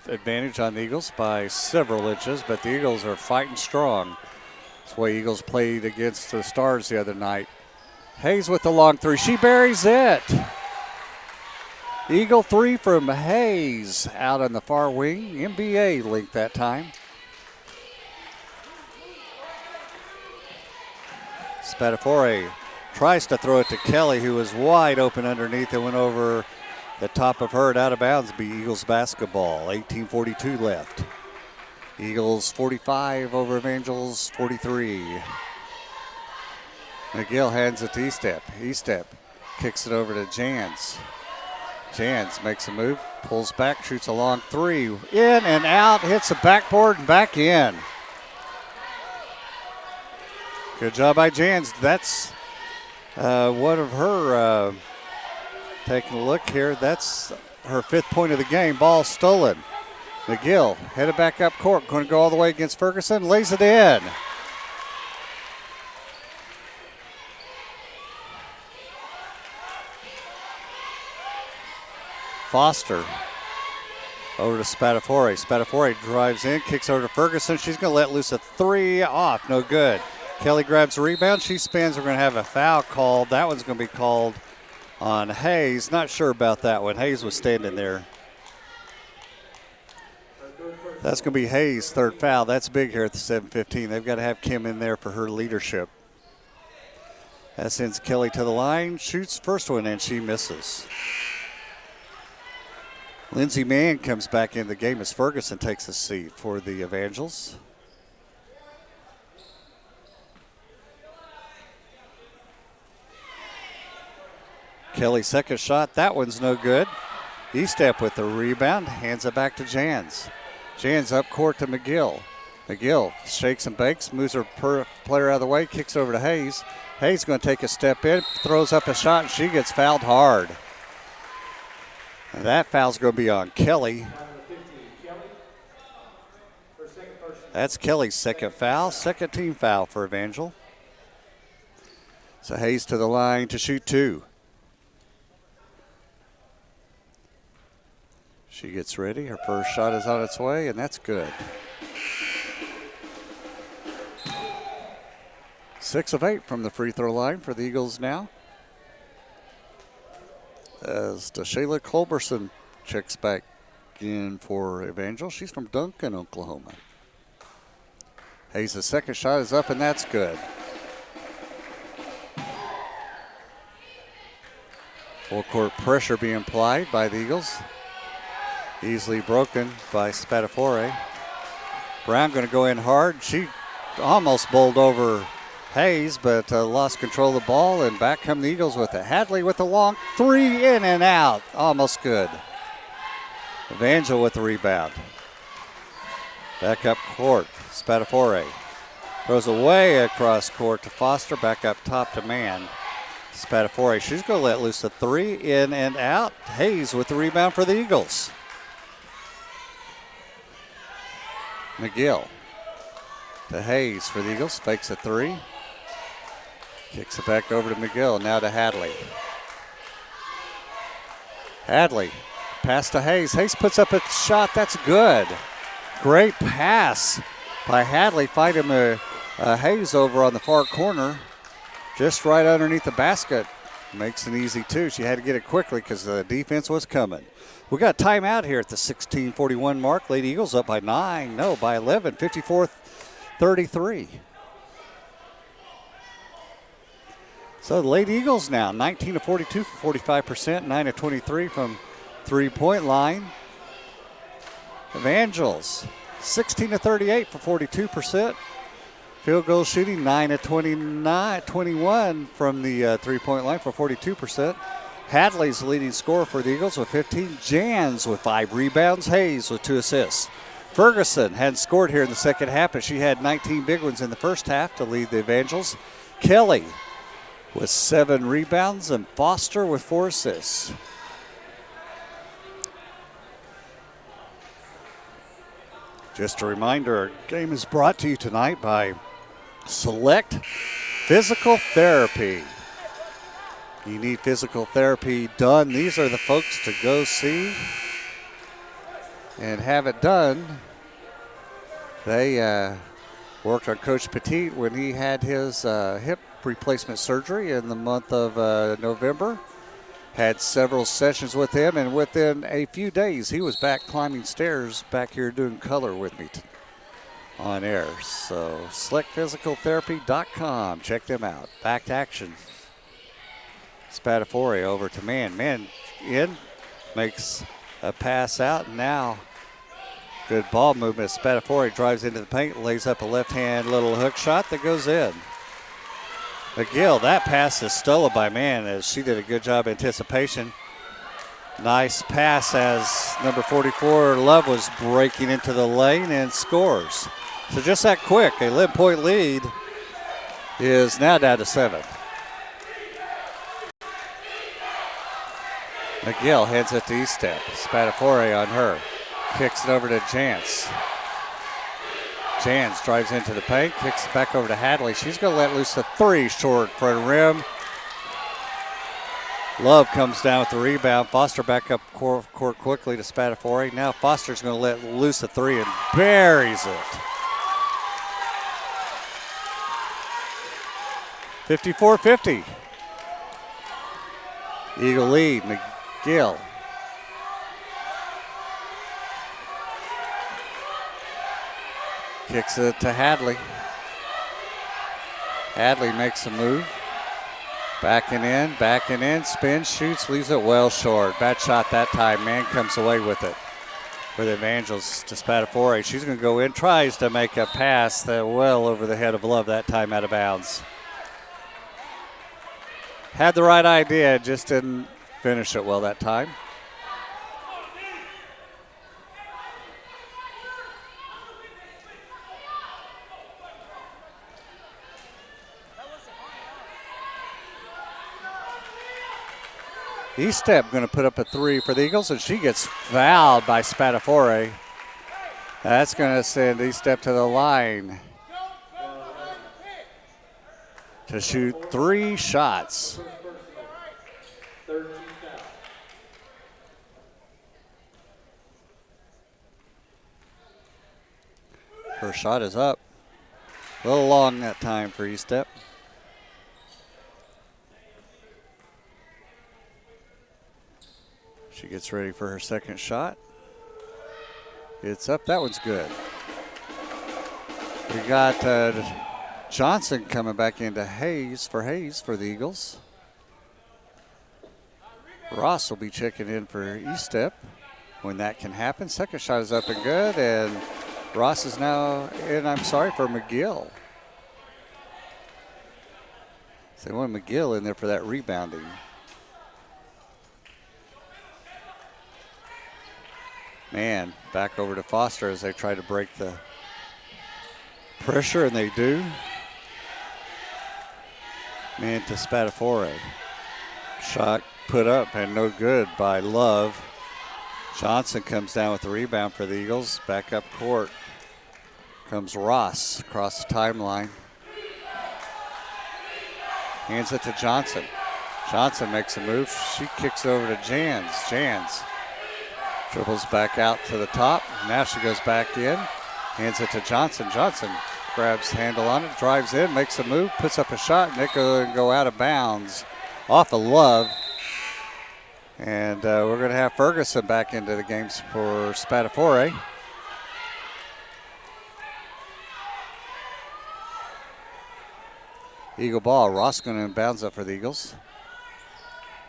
advantage on the Eagles by several inches, but the Eagles are fighting strong. That's the way Eagles played against the Stars the other night. Hayes with the long three. She buries it. Eagle three from Hayes out on the far wing. NBA link that time. Spadafore tries to throw it to Kelly, who was wide open underneath. It went over the top of her and out of bounds. Be Eagles basketball. 18:42 left. Eagles 45 over Evangels 43. McGill hands it to Estep. Estep kicks it over to Jans. Jans makes a move, pulls back, shoots a long three. In and out, hits the backboard and back in. Good job by Jans. That's one of her, taking a look here, that's her fifth point of the game. Ball stolen. McGill headed back up court, going to go all the way against Ferguson, lays it in. Foster Over to Spatafore. Spatafore drives in, kicks over to Ferguson. She's going to let loose a three off. No good. Kelly grabs the rebound. She spins. We're going to have a foul called. That one's going to be called on Hayes. Not sure about that one. Hayes was standing there. That's going to be Hayes' third foul. That's big here at the 7:15. They've got to have Kim in there for her leadership. That sends Kelly to the line. Shoots first one, and she misses. Lindsay Mann comes back in the game as Ferguson takes a seat for the Evangels. Kelly's second shot. That one's no good. E-step with the rebound. Hands it back to Jans. Jans up court to McGill. McGill shakes and bakes, moves her player out of the way, kicks over to Hayes. Hayes going to take a step in, throws up a shot, and she gets fouled hard. And that foul's going to be on Kelly. That's Kelly's second foul, second team foul for Evangel. So Hayes to the line to shoot two. She gets ready. Her first shot is on its way, and that's good. 6 of 8 from the free throw line for the Eagles now. As Shayla Culberson checks back in for Evangel. She's from Duncan, Oklahoma. Hayes' second shot is up, and that's good. Full court pressure being applied by the Eagles. Easily broken by Spatafore. Brown going to go in hard. She almost bowled over Hayes, but lost control of the ball, and back come the Eagles with it. Hadley with the long three, in and out. Almost good. Evangel with the rebound. Back up court. Spatafore throws away across court to Foster. Back up top to Mann. Spatafore, she's going to let loose a three, in and out. Hayes with the rebound for the Eagles. McGill to Hayes for the Eagles. Fakes a three. Kicks it back over to McGill. Now to Hadley. Hadley. Pass to Hayes. Hayes puts up a shot. That's good. Great pass by Hadley. Find him a Hayes over on the far corner. Just right underneath the basket. Makes it easy, too. She had to get it quickly because the defense was coming. We got timeout here at the 16:41 mark. Lady Eagles up by 9. No, by 11. 54-33. So the Lady Eagles now 19 of 42 for 45%, 9 of 23 from three-point line. Evangels 16 of 38 for 42%. Field goal shooting 9 of 21 from the three-point line for 42%. Hadley's the leading scorer for the Eagles with 15. Jans with 5 rebounds. Hayes with 2 assists. Ferguson hadn't scored here in the second half, but she had 19 big ones in the first half to lead the Evangels. Kelly with 7 rebounds and Foster with 4 assists. Just a reminder, our game is brought to you tonight by Select Physical Therapy. You need physical therapy done. These are the folks to go see and have it done. They worked on Coach Petit when he had his hip replacement surgery in the month of November. Had several sessions with him, and within a few days, he was back climbing stairs back here doing color with me on air. So, selectphysicaltherapy.com. Check them out. Back to action. Spatafore over to Mann. Mann in, makes a pass out. Now, good ball movement. Spatafore drives into the paint, lays up a left-hand little hook shot that goes in. McGill, that pass is stolen by Mann as she did a good job of anticipation. Nice pass as number 44, Love, was breaking into the lane and scores. So just that quick, a 11-point lead is now down to 7. McGill heads it to E-step. Spatafore on her. Kicks it over to Jans. Jans drives into the paint, kicks it back over to Hadley. She's going to let loose a three short front rim. Love comes down with the rebound. Foster back up court quickly to Spatafore. Now Foster's going to let loose a three and buries it. 54-50. Eagle lead. McGill. Kicks it to Hadley. Hadley makes a move. Backing in, spins, shoots, leaves it well short. Bad shot that time. Man comes away with it for the Evangels to Spatafore. She's going to go in, tries to make a pass that well over the head of Love that time out of bounds. Had the right idea, just didn't finish it well that time. E-Step going to put up a three for the Eagles, and she gets fouled by Spatafore. That's going to send E-Step to the line to shoot 3 shots. First shot is up. A little long that time for E-Step. She gets ready for her second shot. It's up. That one's good. We got Johnson coming back into Hayes for the Eagles. Ross will be checking in for E-Step when that can happen. Second shot is up and good, and Ross is now in, for McGill. So they want McGill in there for that rebounding. Man, back over to Foster as they try to break the pressure, and they do. Man to Spatafore. Shot put up and no good by Love. Johnson comes down with the rebound for the Eagles. Back up court comes Ross across the timeline. Hands it to Johnson. Johnson makes a move. She kicks over to Jans. Jans dribbles back out to the top. Now she goes back in. Hands it to Johnson. Johnson grabs handle on it, drives in, makes a move, puts up a shot, and it go out of bounds off of Love. And we're going to have Ferguson back into the games for Spatafore. Eagle ball. Ross going to inbounds up for the Eagles.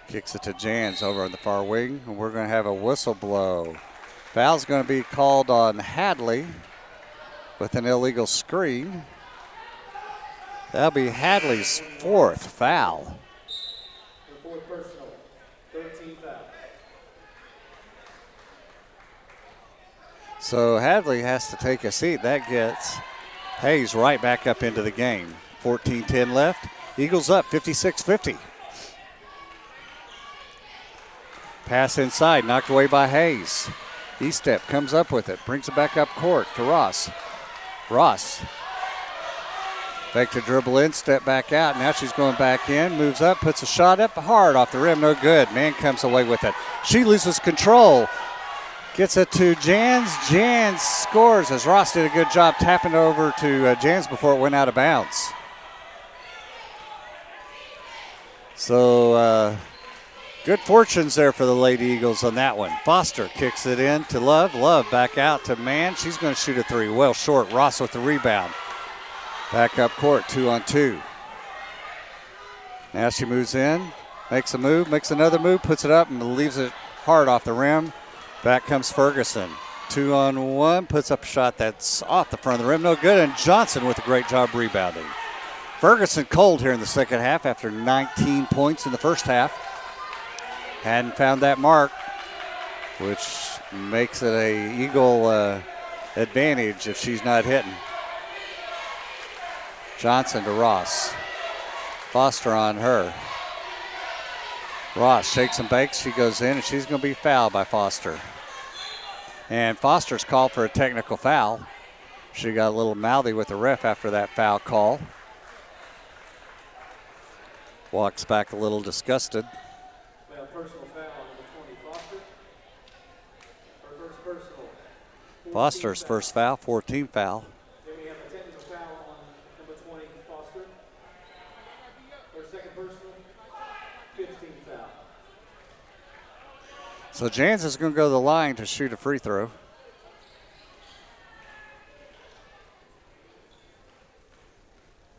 Kicks it to Jans over on the far wing, and we're going to have a whistle blow. Foul's going to be called on Hadley with an illegal screen. That'll be Hadley's 4th foul. The 4th personal, 13 foul. So Hadley has to take a seat. That gets Hayes right back up into the game. 14-10 left. Eagles up 56-50. Pass inside, knocked away by Hayes. E-Step comes up with it, brings it back up court to Ross. Ross, back to dribble in, step back out. Now she's going back in, moves up, puts a shot up hard off the rim, no good. Man comes away with it. She loses control, gets it to Jans. Jans scores as Ross did a good job tapping over to Jans before it went out of bounds. So, good fortunes there for the Lady Eagles on that one. Foster kicks it in to Love. Love back out to Mann. She's going to shoot a three. Well short. Ross with the rebound. Back up court, 2-on-2. Now she moves in, makes a move, makes another move, puts it up and leaves it hard off the rim. Back comes Ferguson. 2-on-1, puts up a shot that's off the front of the rim. No good, and Johnson with a great job rebounding. Ferguson cold here in the second half after 19 points in the first half. Hadn't found that mark, which makes it a Eagle advantage if she's not hitting. Johnson to Ross. Foster on her. Ross shakes and bakes. She goes in, and she's going to be fouled by Foster. And Foster's called for a technical foul. She got a little mouthy with the ref after that foul call. Walks back a little disgusted. Foster's first foul, 14 foul. Then we have a technical foul on number 20, Foster. For second personal, 15 foul. So Jans is going to go to the line to shoot a free throw.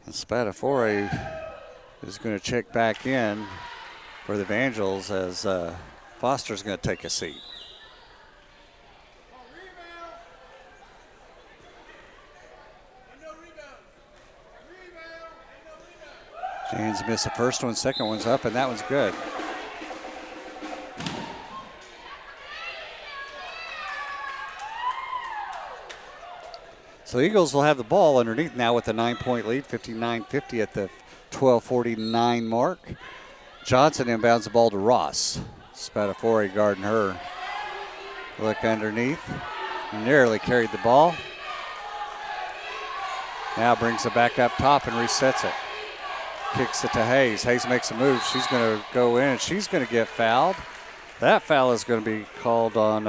And Spatafore is going to check back in for the Evangels as Foster's going to take a seat. Jans missed the first one, second one's up, and that one's good. So the Eagles will have the ball underneath now with a 9-point lead, 59-50 at the 12:49 mark. Johnson inbounds the ball to Ross. Spatafore guarding her. Look underneath. Nearly carried the ball. Now brings it back up top and resets it. Kicks it to Hayes. Hayes makes a move. She's going to go in and she's going to get fouled. That foul is going to be called on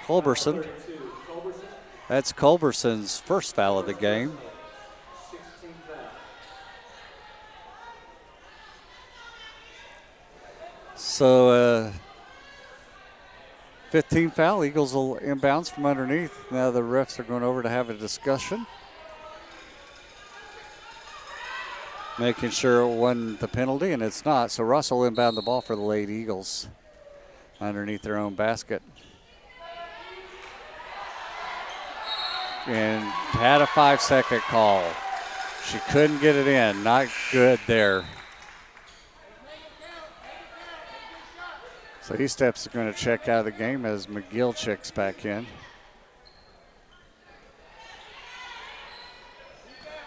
Culberson. That's Culberson's first foul of the game. So 15 foul. Eagles will inbounds from underneath. Now the refs are going over to have a discussion, making sure it wasn't the penalty, and it's not. So Russell inbound the ball for the Lady Eagles underneath their own basket. And had a 5-second call. She couldn't get it in. Not good there. So E-Steps is going to check out of the game as McGill checks back in.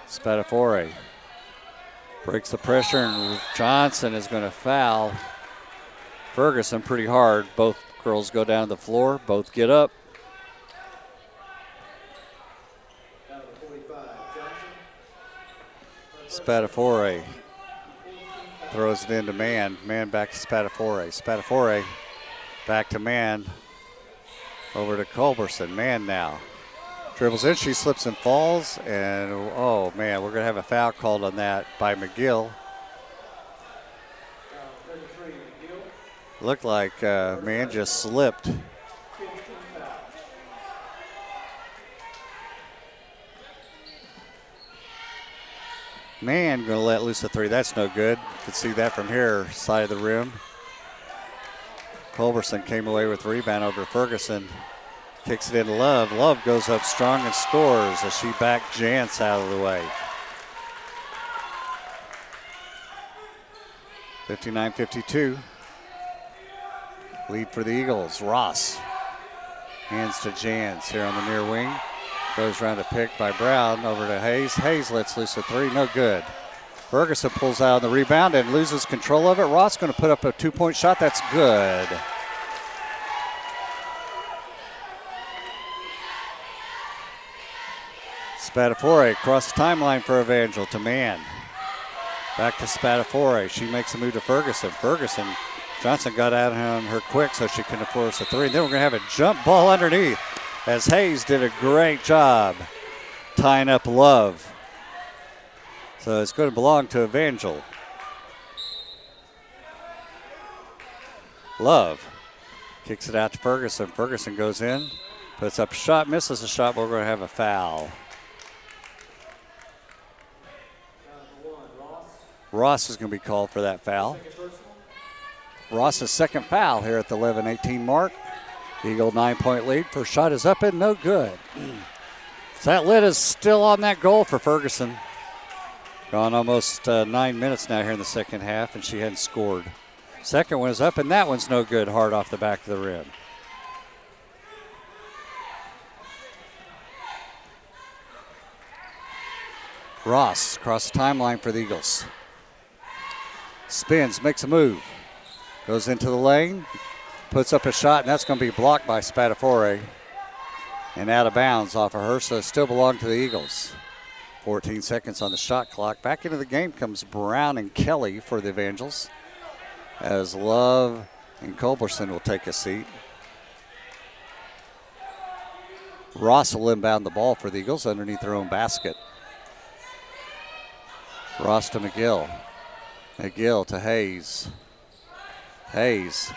Spatafore breaks the pressure, and Johnson is going to foul Ferguson pretty hard. Both girls go down to the floor. Both get up. Spatafore throws it into Man. Man back to Spatafore. Spatafore back to Man. Over to Culberson. Man now. Dribbles in. She slips and falls. And, oh, man, we're going to have a foul called on that by McGill. Looked like Man just slipped. Man going to let loose a three. That's no good. Could see that from here, side of the rim. Culberson came away with the rebound over to Ferguson. Kicks it into Love. Love goes up strong and scores as she backed Jantz out of the way. 59-52. Lead for the Eagles. Ross hands to Jantz here on the near wing. Goes around a pick by Brown over to Hayes. Hayes lets loose a three, no good. Ferguson pulls out on the rebound and loses control of it. Ross going to put up a 2-point shot. That's good. Spatafore across the timeline for Evangel to Man. Back to Spatafore. She makes a move to Ferguson. Johnson got out on her quick so she couldn't force a three. And then we're going to have a jump ball underneath, as Hayes did a great job tying up Love. So it's going to belong to Evangel. Love kicks it out to Ferguson. Ferguson goes in, puts up a shot, misses a shot, but we're going to have a foul. Ross is going to be called for that foul. Ross's second foul here at the 11:18 mark. Eagle 9-point lead. First shot is up and no good. So that lid is still on that goal for Ferguson. Gone almost 9 minutes now here in the second half, and she hadn't scored. Second one is up, and that one's no good, hard off the back of the rim. Ross across the timeline for the Eagles. Spins, makes a move. Goes into the lane. Puts up a shot, and that's going to be blocked by Spatafore. And out of bounds off of her, so it still belongs to the Eagles. 14 seconds on the shot clock. Back into the game comes Brown and Kelly for the Evangels, as Love and Culberson will take a seat. Ross will inbound the ball for the Eagles underneath their own basket. Ross to McGill. McGill to Hayes. Hayes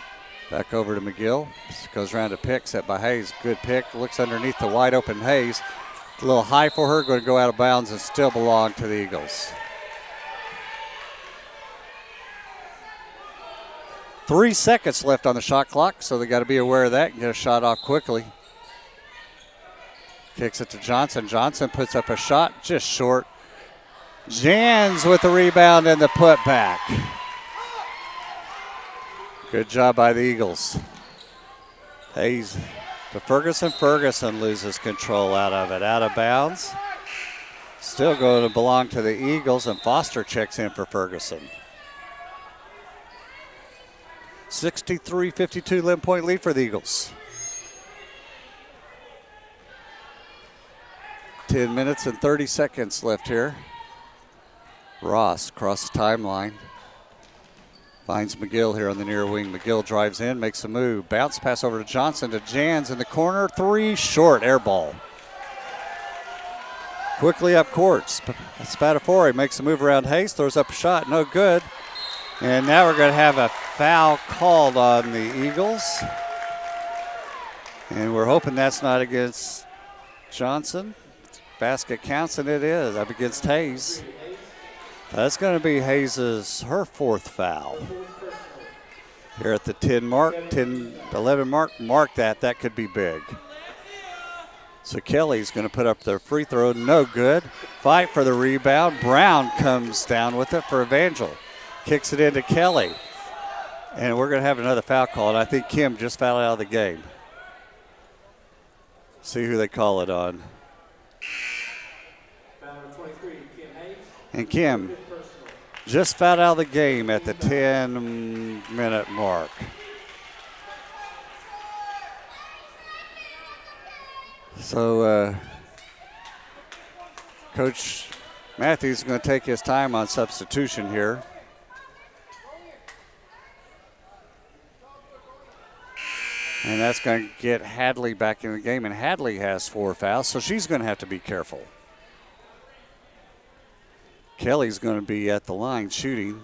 back over to McGill. Goes around to pick, set by Hayes. Good pick. Looks underneath the wide open Hayes. A little high for her. Going to go out of bounds and still belong to the Eagles. 3 seconds left on the shot clock, so they got to be aware of that and get a shot off quickly. Kicks it to Johnson. Johnson puts up a shot just short. Jans with the rebound and the putback. Good job by the Eagles. Hayes to Ferguson. Ferguson loses control out of it. Out of bounds. Still going to belong to the Eagles, and Foster checks in for Ferguson. 63-52 11-point lead for the Eagles. 10 minutes and 30 seconds left here. Ross across the timeline. Finds McGill here on the near wing. McGill drives in, makes a move. Bounce pass over to Johnson to Jans in the corner. 3 short, air ball. Quickly up court. Spatafore makes a move around Hayes, throws up a shot, no good. And now we're going to have a foul called on the Eagles. And we're hoping that's not against Johnson. Basket counts, and it is up against Hayes. That's going to be Hayes' her 4th foul. Here at the 10 mark, 10-11 mark, mark that. That could be big. So Kelly's going to put up the free throw, no good. Fight for the rebound. Brown comes down with it for Evangel. Kicks it into Kelly. And we're going to have another foul call, and I think Kim just fouled out of the game. See who they call it on. And Kim just fouled out of the game at the 10-minute mark. So Coach Matthews is going to take his time on substitution here. And that's going to get Hadley back in the game, and Hadley has 4 fouls, so she's going to have to be careful. Kelly's going to be at the line shooting.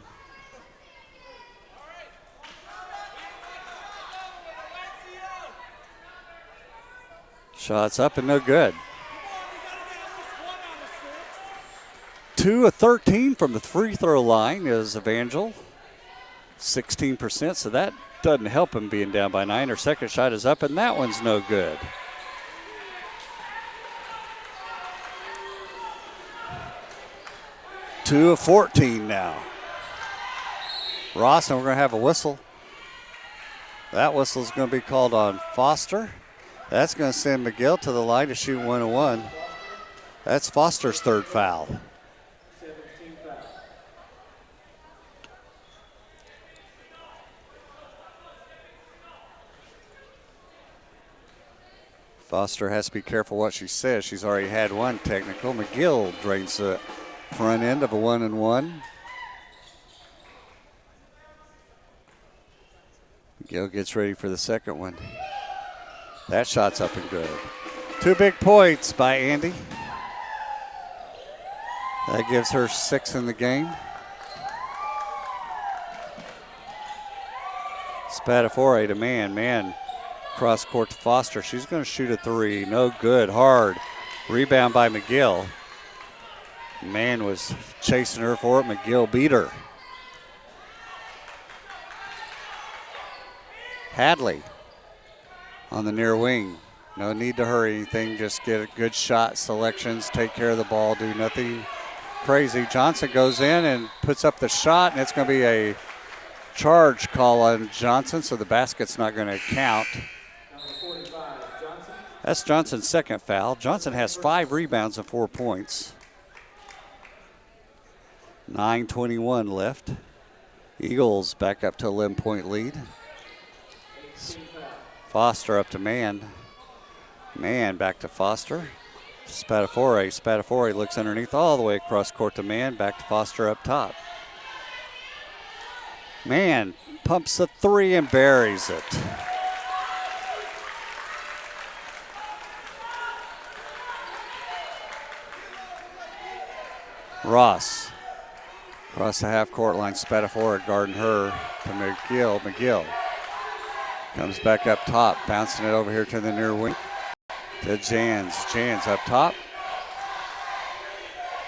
Shots up and no good. 2 of 13 from the free throw line is Evangel. 16%, so that doesn't help him being down by 9. Her second shot is up, and that one's no good. Two of 14 now. Ross, and we're going to have a whistle. That whistle is going to be called on Foster. That's going to send McGill to the line to shoot 1-1. That's Foster's 3rd foul. Foster has to be careful what she says. She's already had 1 technical. McGill drains the front end of a 1-1. McGill gets ready for the second one. That shot's up and good. 2 big points by Andy. That gives her 6 in the game. Spatafore to man. Cross court to Foster. She's going to shoot a 3. No good. Hard. Rebound by McGill. Man was chasing her for it. McGill beat her. Hadley on the near wing. No need to hurry anything. Just get a good shot selections. Take care of the ball. Do nothing crazy. Johnson goes in and puts up the shot, and it's going to be a charge call on Johnson, so the basket's not going to count. That's Johnson's 2nd foul. Johnson has 5 rebounds and 4 points. 9:21 left. Eagles back up to 11-point lead. Foster up to man. Man back to Foster. Spatafore looks underneath all the way across court to man. Back to Foster up top. Man pumps a 3 and buries it. Ross across the half-court line. Spatafora guarding her to McGill. McGill comes back up top, bouncing it over here to the near wing to Jans. Jans up top.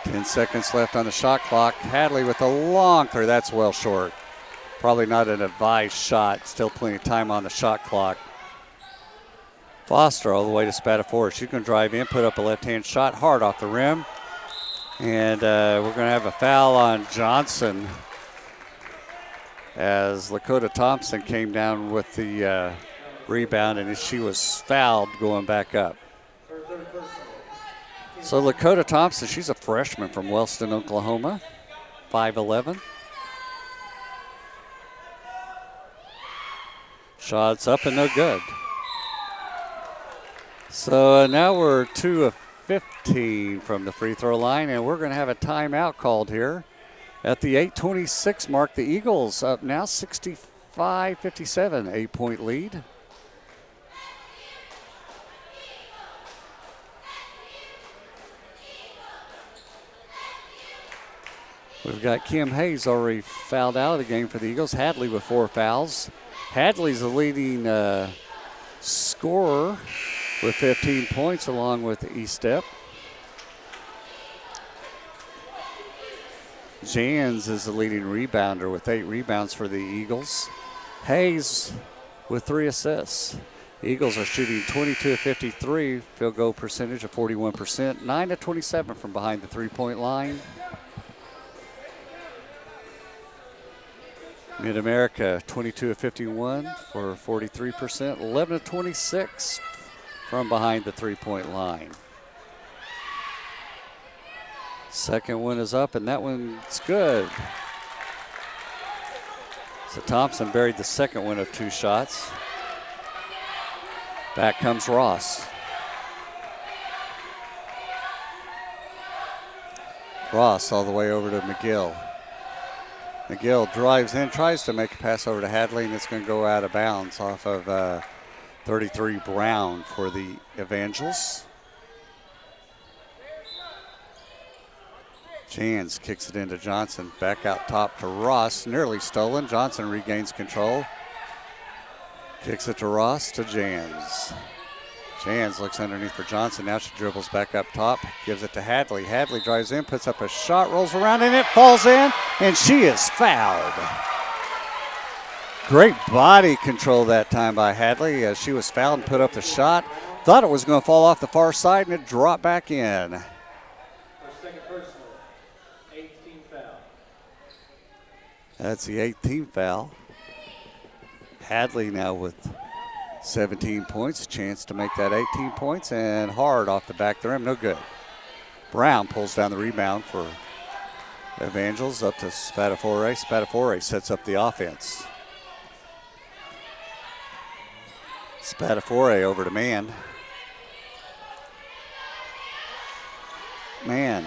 10 seconds left on the shot clock. Hadley with a long three. That's well short. Probably not an advised shot. Still plenty of time on the shot clock. Foster all the way to Spatafora. She's going to drive in, put up a left-hand shot, hard off the rim. And we're going to have a foul on Johnson as Lakota Thompson came down with the rebound, and she was fouled going back up. So Lakota Thompson, she's a freshman from Wellston, Oklahoma, 5'11". Shots up and no good. So now we're 2 of 15 from the free throw line, and we're going to have a timeout called here at the 8:26 mark. The Eagles up now 65-57, 8-point lead. We've got Kim Hayes already fouled out of the game for the Eagles. Hadley with 4 fouls. Hadley's the leading scorer with 15 points along with Estep. Jans is the leading rebounder with 8 rebounds for the Eagles. Hayes with 3 assists. Eagles are shooting 22 of 53, field goal percentage of 41%, 9 of 27 from behind the three-point line. Mid-America 22 of 51 for 43%, 11 of 26 from behind the three-point line. Second one is up, and that one's good. So Thompson buried the second one of 2 shots. Back comes Ross. Ross all the way over to McGill. McGill drives in, tries to make a pass over to Hadley, and it's going to go out of bounds off of 33 Brown for the Evangels. Jans kicks it into Johnson. Back out top to Ross. Nearly stolen. Johnson regains control. Kicks it to Ross to Jans. Jans looks underneath for Johnson. Now she dribbles back up top. Gives it to Hadley. Hadley drives in, puts up a shot, rolls around, and it falls in, and she is fouled. Great body control that time by Hadley as she was fouled and put up the shot. Thought it was going to fall off the far side, and it dropped back in. That's the 18th foul. Hadley now with 17 points, a chance to make that 18 points, and hard off the back of the rim, no good. Brown pulls down the rebound for Evangels up to Spatafora. Spatafora sets up the offense. Spatafora over to Mann. Mann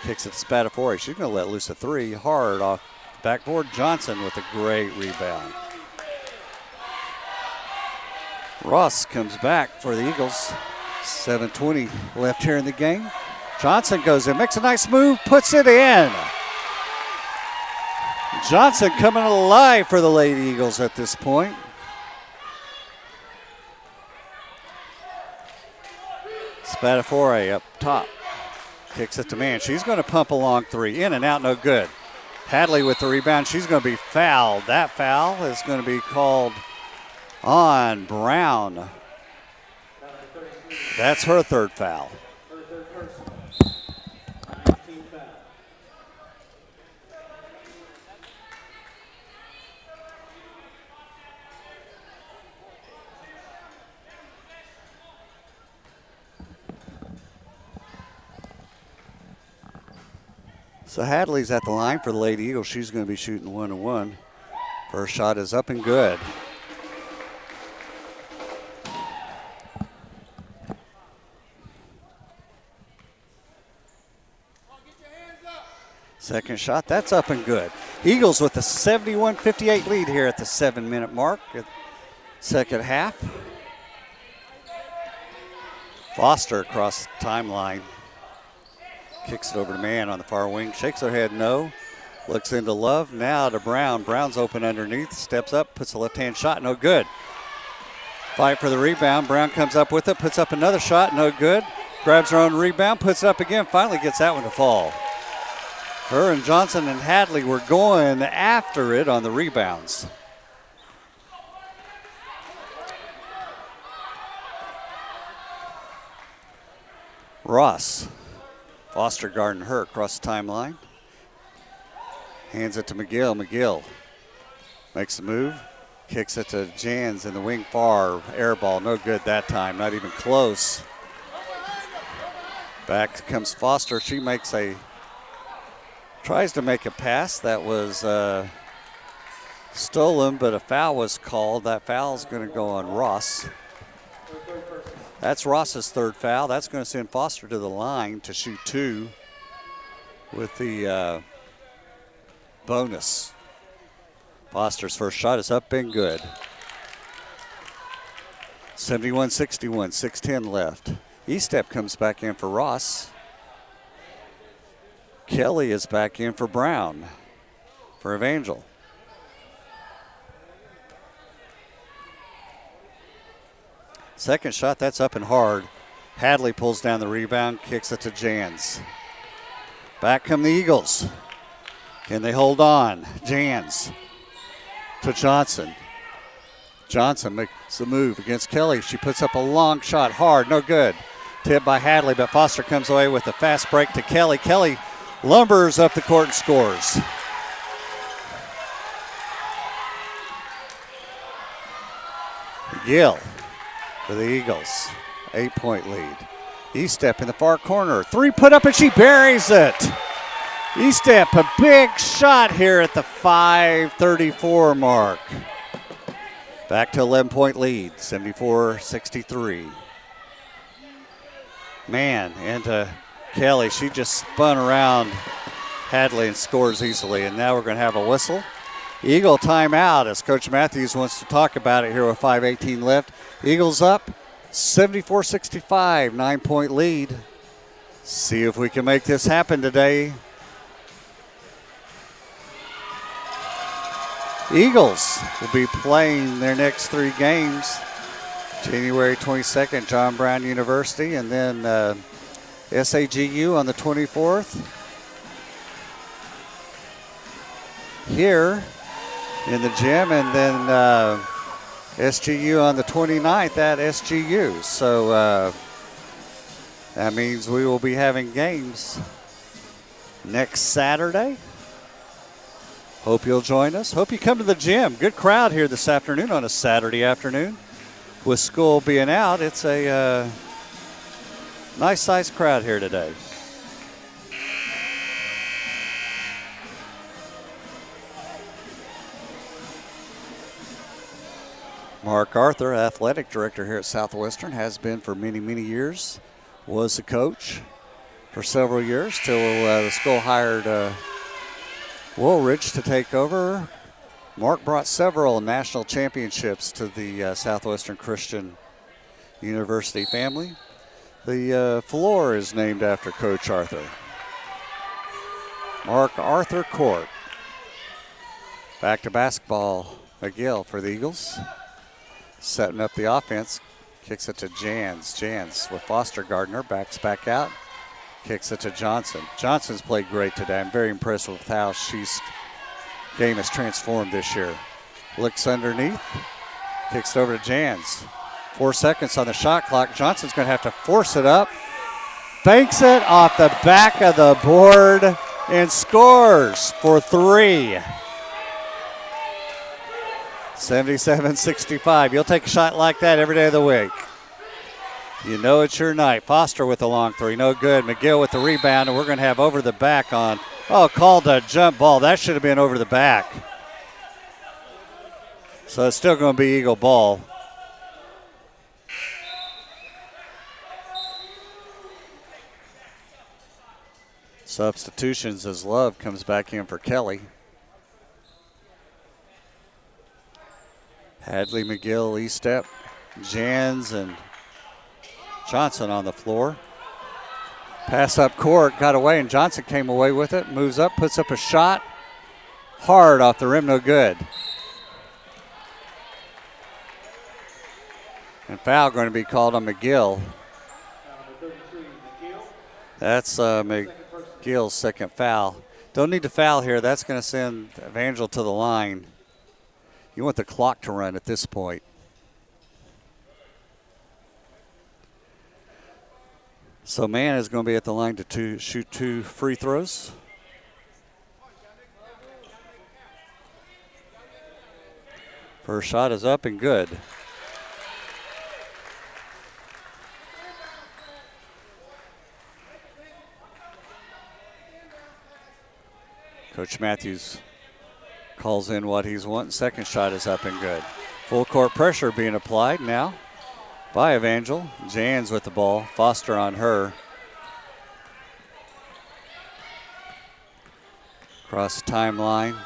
kicks it to Spatafora. She's going to let loose a 3. Hard off the backboard. Johnson with a great rebound. Ross comes back for the Eagles. 7:20 left here in the game. Johnson goes in, makes a nice move, puts it in. Johnson coming alive for the Lady Eagles at this point. Spatafora up top. Kicks it to Mann. She's going to pump a long 3. In and out, no good. Hadley with the rebound. She's going to be fouled. That foul is going to be called on Brown. That's her 3rd foul. So Hadley's at the line for the Lady Eagles. She's going to be shooting 1-1. First shot is up and good. Second shot, that's up and good. Eagles with a 71-58 lead here at the 7-minute mark. Second half. Foster across the timeline. Kicks it over to Mann on the far wing. Shakes her head no. Looks into Love. Now to Brown. Brown's open underneath. Steps up. Puts a left-hand shot. No good. Fight for the rebound. Brown comes up with it. Puts up another shot. No good. Grabs her own rebound. Puts it up again. Finally gets that one to fall. Her and Johnson and Hadley were going after it on the rebounds. Ross. Foster guarding her across the timeline. Hands it to McGill. McGill makes the move. Kicks it to Jans in the wing far. Air ball. No good that time. Not even close. Back comes Foster. She tries to make a pass that was stolen, but a foul was called. That foul is going to go on Ross. That's Ross's third foul. That's going to send Foster to the line to shoot 2 with the bonus. Foster's first shot is up and good. 71-61, 6:10 left. E-Step comes back in for Ross. Kelly is back in for Brown for Evangel. Second shot, that's up and hard. Hadley pulls down the rebound, kicks it to Jans. Back come the Eagles. Can they hold on? Jans to Johnson. Johnson makes the move against Kelly. She puts up a long shot, hard, no good. Tipped by Hadley, but Foster comes away with a fast break to Kelly. Kelly lumbers up the court and scores. Gill for the Eagles, 8-point lead. E-Step in the far corner. 3 put up and she buries it. E-Step, a big shot here at the 5:34 mark. Back to 11-point lead, 74-63. Man, into Kelly. She just spun around Hadley and scores easily. And now we're going to have a whistle. Eagle timeout as Coach Matthews wants to talk about it here with 5:18 left. Eagles up 74-65, 9-point lead. See if we can make this happen today. Eagles will be playing their next 3 games. January 22nd, John Brown University, and then SAGU on the 24th. Here in the gym, and then SGU on the 29th at SGU. So that means we will be having games next Saturday. Hope you'll join us. Hope you come to the gym. Good crowd here this afternoon on a Saturday afternoon. With school being out, it's a nice-sized crowd here today. Mark Arthur, athletic director here at Southwestern, has been for many, many years. Was the coach for several years till the school hired Woolridge to take over. Mark brought several national championships to the Southwestern Christian University family. The floor is named after Coach Arthur. Mark Arthur Court. Back to basketball, McGill for the Eagles. Setting up the offense, kicks it to Jans. Jans with Foster Gardner, backs back out, kicks it to Johnson. Johnson's played great today. I'm very impressed with how she's game has transformed this year. Looks underneath, kicks it over to Jans. 4 seconds on the shot clock. Johnson's going to have to force it up. Banks it off the back of the board and scores for 3. 77-65. You'll take a shot like that every day of the week. You know it's your night. Foster with the long 3. No good. McGill with the rebound, and we're going to have over the back on. Oh, called a jump ball. That should have been over the back. So it's still going to be Eagle ball. Substitutions as Love comes back in for Kelly. Hadley, McGill, E-Step, Jans, and Johnson on the floor. Pass up court, got away, and Johnson came away with it. Moves up, puts up a shot. Hard off the rim, no good. And foul going to be called on McGill. That's McGill's second foul. Don't need to foul here. That's going to send Evangel to the line. You want the clock to run at this point. So Mann is going to be at the line to shoot 2 free throws. First shot is up and good. Coach Matthews calls in what he's wanting. Second shot is up and good. Full court pressure being applied now by Evangel. Jans with the ball. Foster on her. Cross timeline.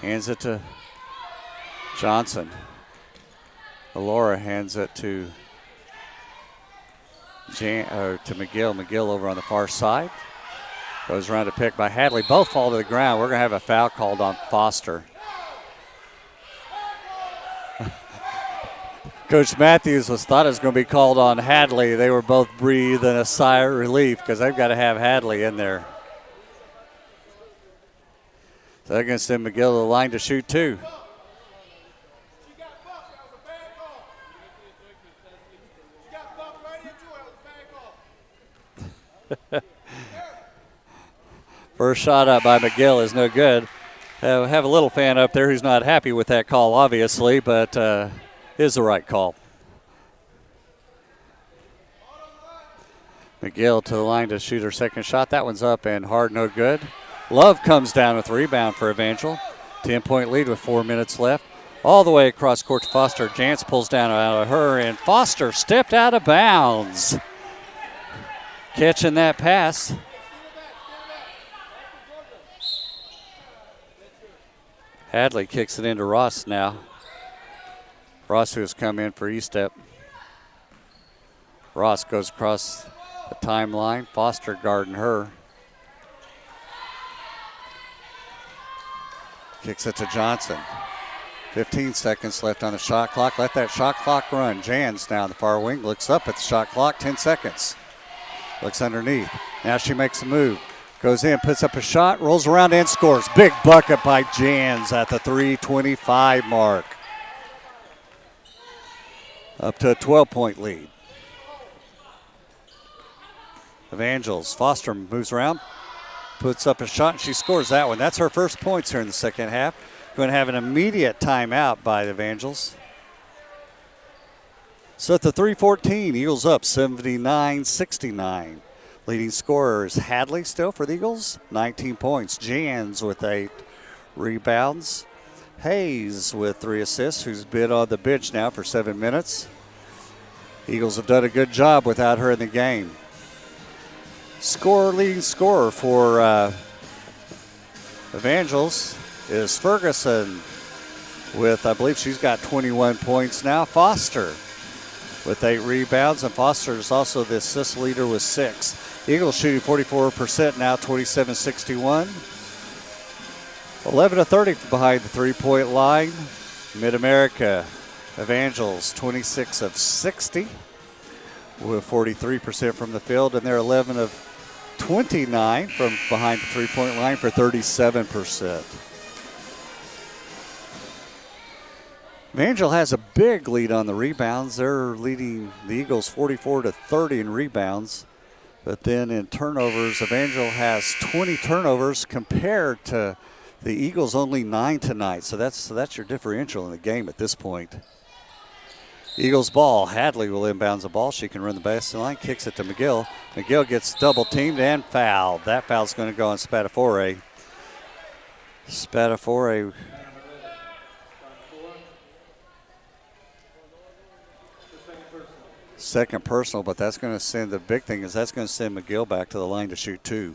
Hands it to Johnson. Alora hands it to McGill. McGill over on the far side. Goes around to pick by Hadley. Both fall to the ground. We're going to have a foul called on Foster. Coach Matthews thought it was going to be called on Hadley. They were both breathing a sigh of relief because they've got to have Hadley in there. So they're going to send McGill to the line to shoot 2. First shot up by McGill is no good. Have a little fan up there who's not happy with that call, obviously, but is the right call. McGill to the line to shoot her second shot. That one's up and hard, no good. Love comes down with the rebound for Evangel. 10-point lead with 4 minutes left. All the way across court to Foster. Jantz pulls down out of her, and Foster stepped out of bounds. Catching that pass. Hadley kicks it into Ross now. Ross, who has come in for E-step. Ross goes across the timeline. Foster guarding her. Kicks it to Johnson. 15 seconds left on the shot clock. Let that shot clock run. Jans now on the far wing. Looks up at the shot clock. 10 seconds. Looks underneath. Now she makes a move. Goes in, puts up a shot, rolls around and scores. Big bucket by Jans at the 3:25 mark. Up to a 12-point lead. Evangels. Foster moves around, puts up a shot, and she scores that one. That's her first points here in the second half. Going to have an immediate timeout by the Evangels. So at the 3:14, Eagles up 79-69. Leading scorer is Hadley still for the Eagles, 19 points. Jans with 8 rebounds. Hayes with 3 assists, who's been on the bench now for 7 minutes. Eagles have done a good job without her in the game. Leading scorer for Evangels is Ferguson with, I believe she's got 21 points now. Foster with 8 rebounds, and Foster is also the assist leader with 6. Eagles shooting 44% now, 27-61. 11-30 behind the 3-point line. Mid-America, Evangels 26 of 60 with 43% from the field, and they're 11 of 29 from behind the 3-point line for 37%. Evangel has a big lead on the rebounds. They're leading the Eagles 44-30 in rebounds. But then in turnovers, Evangel has 20 turnovers compared to the Eagles only 9 tonight. So that's your differential in the game at this point. Eagles ball. Hadley will inbounds the ball. She can run the basket line, kicks it to McGill. McGill gets double teamed and fouled. That foul's going to go on Spatafore. Spatafore. Second personal, but that's going to send, the big thing is that's going to send McGill back to the line to shoot 2.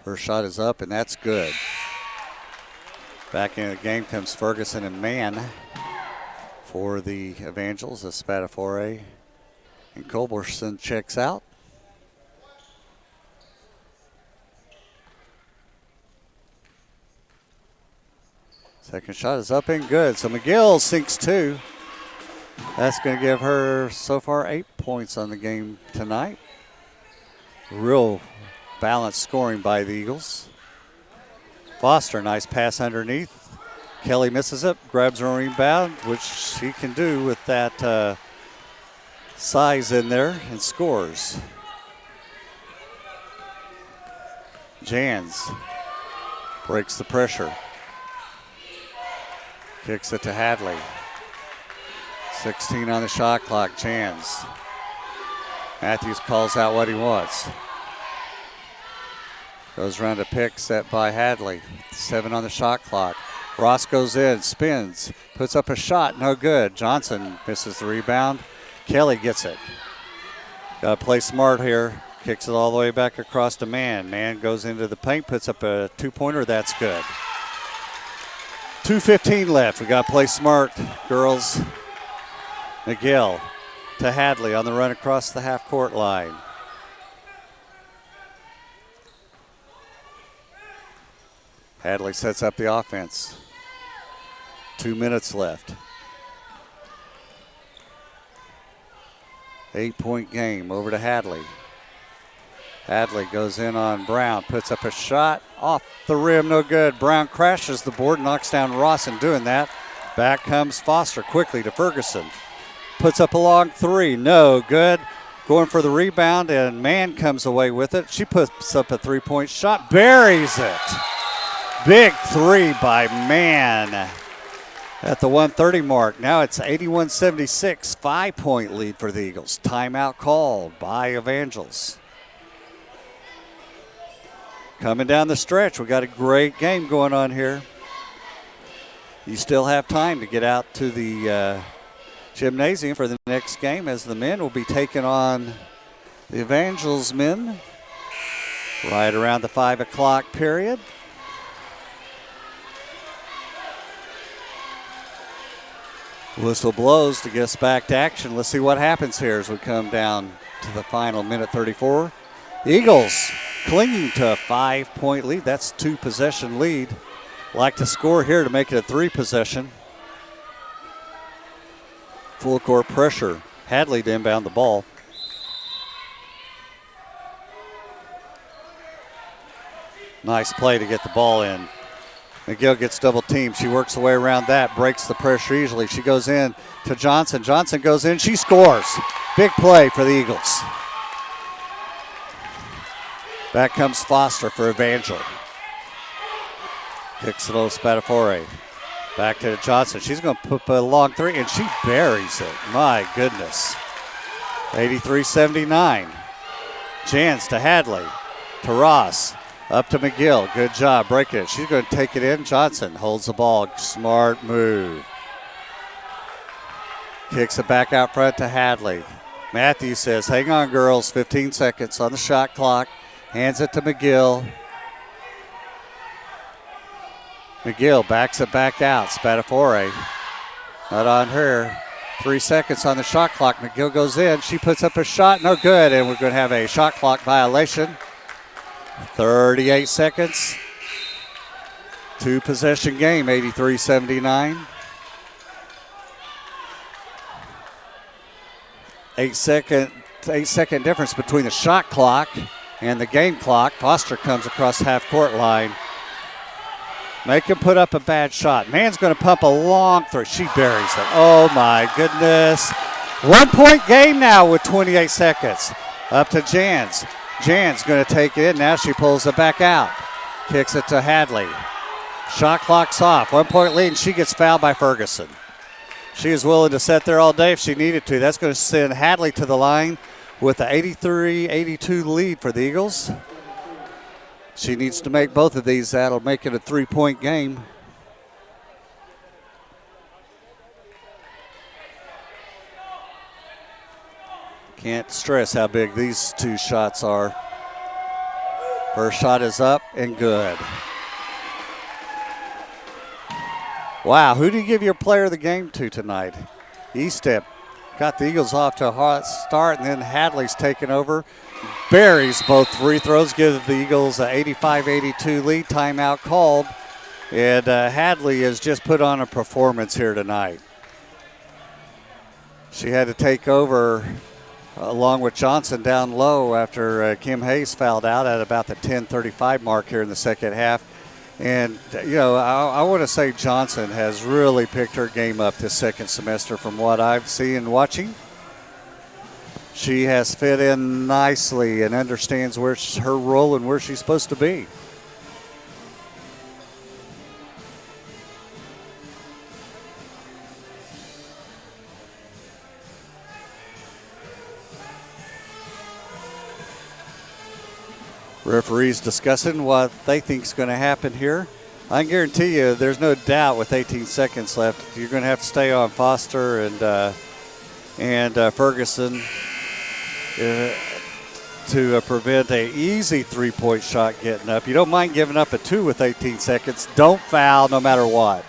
First shot is up, and that's good. Back into the game comes Ferguson and Mann for the Evangels. Espadafore and Culberson checks out. Second shot is up and good. So McGill sinks 2. That's going to give her so far 8 points on the game tonight. Real balanced scoring by the Eagles. Foster, nice pass underneath. Kelly misses it, grabs her rebound, which she can do with that size in there, and scores. Jans breaks the pressure. Kicks it to Hadley. 16 on the shot clock, Jans. Matthews calls out what he wants. Goes around to pick, set by Hadley. 7 on the shot clock. Ross goes in, spins, puts up a shot, no good. Johnson misses the rebound. Kelly gets it. Got to play smart here. Kicks it all the way back across to Mann. Mann goes into the paint, puts up a 2-pointer. That's good. 2:15 left. We got to play smart, girls. McGill to Hadley on the run across the half-court line. Hadley sets up the offense. 2 minutes left. 8-point game. Over to Hadley. Hadley goes in on Brown, puts up a shot off the rim, no good. Brown crashes the board, knocks down Ross in doing that. Back comes Foster quickly to Ferguson. Puts up a long 3, no good. Going for the rebound, and Mann comes away with it. She puts up a 3-point shot, buries it. Big 3 by Mann at the 1:30 mark. Now it's 81-76, 5-point lead for the Eagles. Timeout called by Evangels. Coming down the stretch, we got a great game going on here. You still have time to get out to the Gymnasium for the next game, as the men will be taking on the Evangels men right around the 5 o'clock period. Whistle blows to get us back to action. Let's see what happens here as we come down to the final minute 34. Eagles clinging to a 5-point lead. That's 2-possession lead. Like to score here to make it a 3-possession. Full court pressure. Hadley to inbound the ball. Nice play to get the ball in. McGill gets double teamed. She works her way around that, breaks the pressure easily. She goes in to Johnson. Johnson goes in. She scores. Big play for the Eagles. Back comes Foster for Evangel. Kicks it over Spadafore. Back to Johnson. She's going to put a long 3, and she buries it. My goodness. 83-79. Jans to Hadley. To Ross. Up to McGill. Good job breaking it. She's going to take it in. Johnson holds the ball. Smart move. Kicks it back out front to Hadley. Matthews says, hang on, girls. 15 seconds on the shot clock. Hands it to McGill. McGill backs it back out. Spadafore. Not on her. 3 seconds on the shot clock. McGill goes in. She puts up a shot. No good. And we're going to have a shot clock violation. 38 seconds. 2-possession game. 83-79. 8-second difference between the shot clock and the game clock. Foster comes across the half-court line. Make him put up a bad shot. Mann's going to pump a long 3. She buries it. Oh, my goodness. 1-point game now with 28 seconds. Up to Jans. Jans going to take it in. Now she pulls it back out. Kicks it to Hadley. Shot clock's off. 1-point lead, and she gets fouled by Ferguson. She is willing to sit there all day if she needed to. That's going to send Hadley to the line with the 83-82 lead for the Eagles. She needs to make both of these. That'll make it a 3-point game. Can't stress how big these 2 shots are. First shot is up and good. Wow, who do you give your player of the game to tonight? Estep got the Eagles off to a hot start, and then Hadley's taken over. Buries both free throws, give the Eagles an 85-82 lead. Timeout called, and Hadley has just put on a performance here tonight. She had to take over along with Johnson down low after Kim Hayes fouled out at about the 10:35 mark here in the second half. And, I want to say Johnson has really picked her game up this second semester from what I've seen and watching. She has fit in nicely and understands where her role and where she's supposed to be. Referees discussing what they think is going to happen here. I can guarantee you there's no doubt with 18 seconds left, you're going to have to stay on Foster and Ferguson to prevent an easy three-point shot getting up. You don't mind giving up a 2 with 18 seconds. Don't foul no matter what.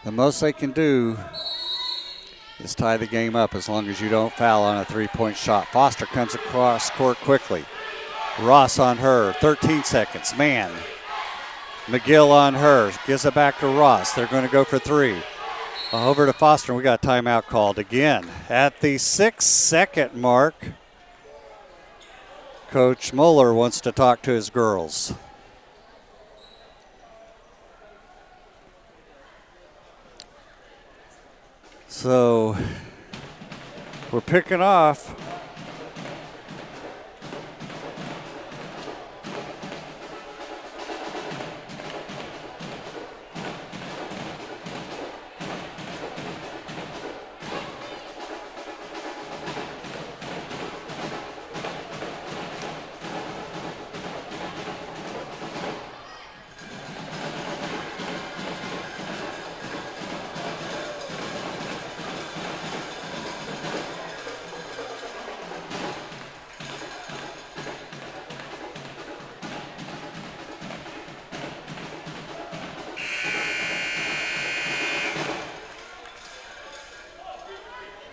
The most they can do is tie the game up as long as you don't foul on a three-point shot. Foster comes across court quickly. Ross on her, 13 seconds, man. McGill on her, gives it back to Ross. They're going to go for three. Over to Foster, and we got a timeout called again. At the 6-second mark, Coach Mueller wants to talk to his girls. So we're picking off.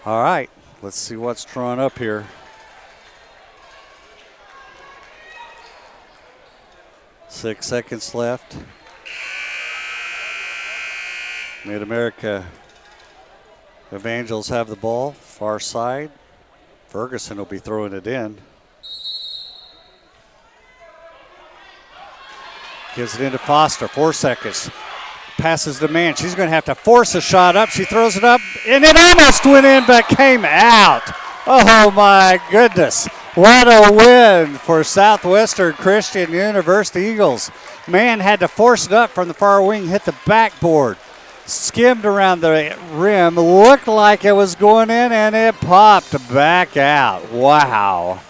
All right, let's see what's drawn up here. Six seconds left. Mid-America Evangels have the ball, far side. Ferguson will be throwing it in. Gives it into Foster, 4 seconds. Passes to Mann. She's going to have to force a shot up. She throws it up, and it almost went in but came out. Oh, my goodness. What a win for Southwestern Christian University Eagles. Mann had to force it up from the far wing, hit the backboard, skimmed around the rim, looked like it was going in, and it popped back out. Wow.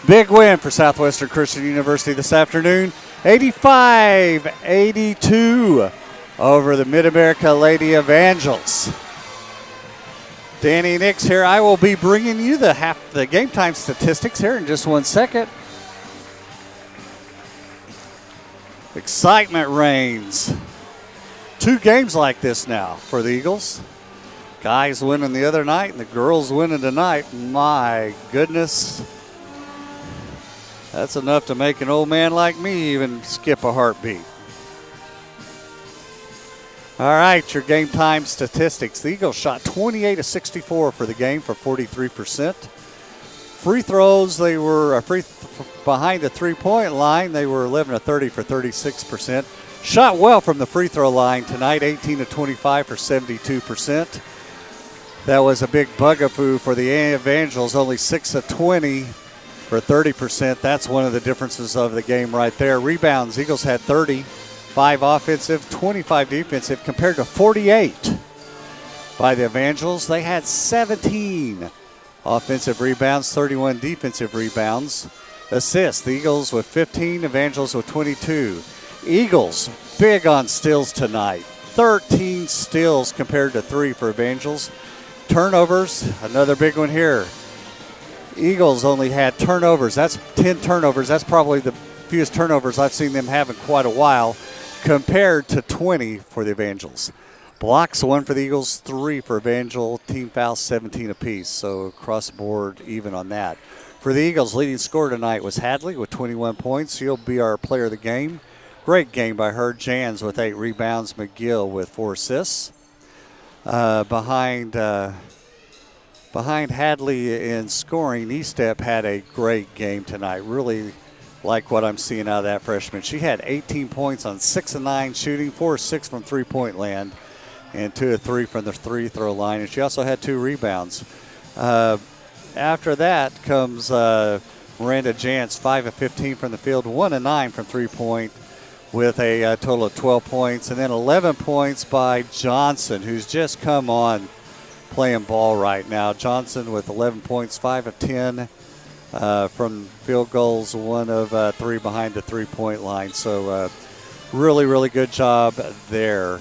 Big win for Southwestern Christian University this afternoon, 85-82. Over the Mid-America Lady Evangels. Danny Nix here. I will be bringing you the game time statistics here in just 1 second. Excitement reigns. 2 games like this now for the Eagles. Guys winning the other night and the girls winning tonight. My goodness. That's enough to make an old man like me even skip a heartbeat. All right, your game time statistics. The Eagles shot 28 of 64 for the game for 43%. Free throws, they were behind the three-point line. They were 11 of 30 for 36%. Shot well from the free throw line tonight, 18 of 25 for 72%. That was a big bugaboo for the Evangels, only 6 of 20 for 30%. That's one of the differences of the game right there. Rebounds, Eagles had 30. 5 offensive, 25 defensive, compared to 48 by the Evangels. They had 17 offensive rebounds, 31 defensive rebounds. Assists, the Eagles with 15, Evangels with 22. Eagles, big on steals tonight. 13 steals compared to 3 for Evangels. Turnovers, another big one here. Eagles only had turnovers. That's 10 turnovers. That's probably the fewest turnovers I've seen them have in quite a while, compared to 20 for the Evangels. Blocks, 1 for the Eagles, 3 for Evangel. Team fouls, 17 apiece. So across the board, even on that. For the Eagles, leading scorer tonight was Hadley with 21 points. She'll be our player of the game. Great game by her. Jans with 8 rebounds. McGill with 4 assists. Behind Hadley in scoring, Estep had a great game tonight. Really like what I'm seeing out of that freshman. She had 18 points on 6 of 9 shooting, 4 of 6 from three-point land, and 2 of 3 from the free-throw line. And she also had 2 rebounds. After that comes Miranda Jantz, 5 of 15 from the field, 1 of 9 from three-point, with a total of 12 points. And then 11 points by Johnson, who's just come on playing ball right now. Johnson with 11 points, 5 of 10 from field goals, 1 of 3 behind the three-point line. So really, really good job there.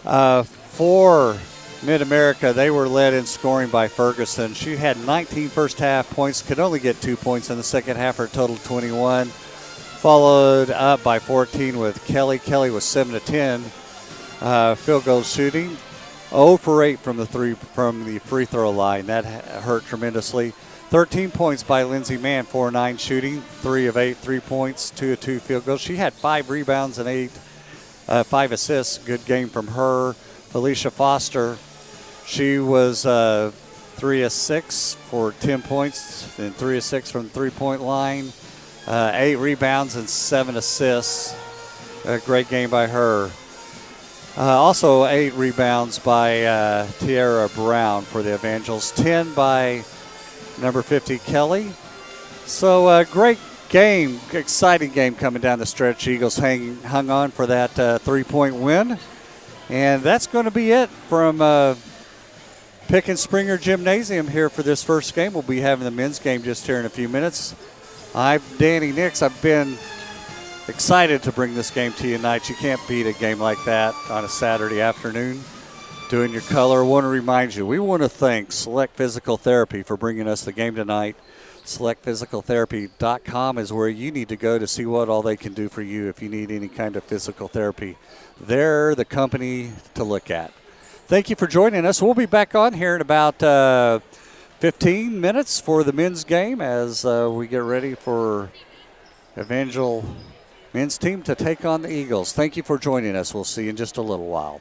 For Mid-America, they were led in scoring by Ferguson. She had 19 first half points, could only get 2 points in the second half, her total 21. Followed up by 14 with Kelly. Kelly was 7 of 10 field goal shooting. 0 for 8 from the free throw line. That hurt tremendously. 13 points by Lindsay Mann, 4 of 9 shooting, 3 of 8 3 points, 2 of 2 field goals. She had 5 rebounds and 5 assists. Good game from her. Felicia Foster, she was 3 of 6 for 10 points, and 3 of 6 from the three-point line. 8 rebounds and 7 assists. A great game by her. Also 8 rebounds by Tiara Brown for the Evangels. 10 by number 50, Kelly. So great game, exciting game coming down the stretch. Eagles hung on for that 3-point win. And that's going to be it from Pickens-Springer Gymnasium here for this first game. We'll be having the men's game just here in a few minutes. I'm Danny Nix. I've been excited to bring this game to you tonight. You can't beat a game like that on a Saturday afternoon. Doing your color. I want to remind you, we want to thank Select Physical Therapy for bringing us the game tonight. SelectPhysicalTherapy.com is where you need to go to see what all they can do for you if you need any kind of physical therapy. They're the company to look at. Thank you for joining us. We'll be back on here in about 15 minutes for the men's game as we get ready for Evangel men's team to take on the Eagles. Thank you for joining us. We'll see you in just a little while.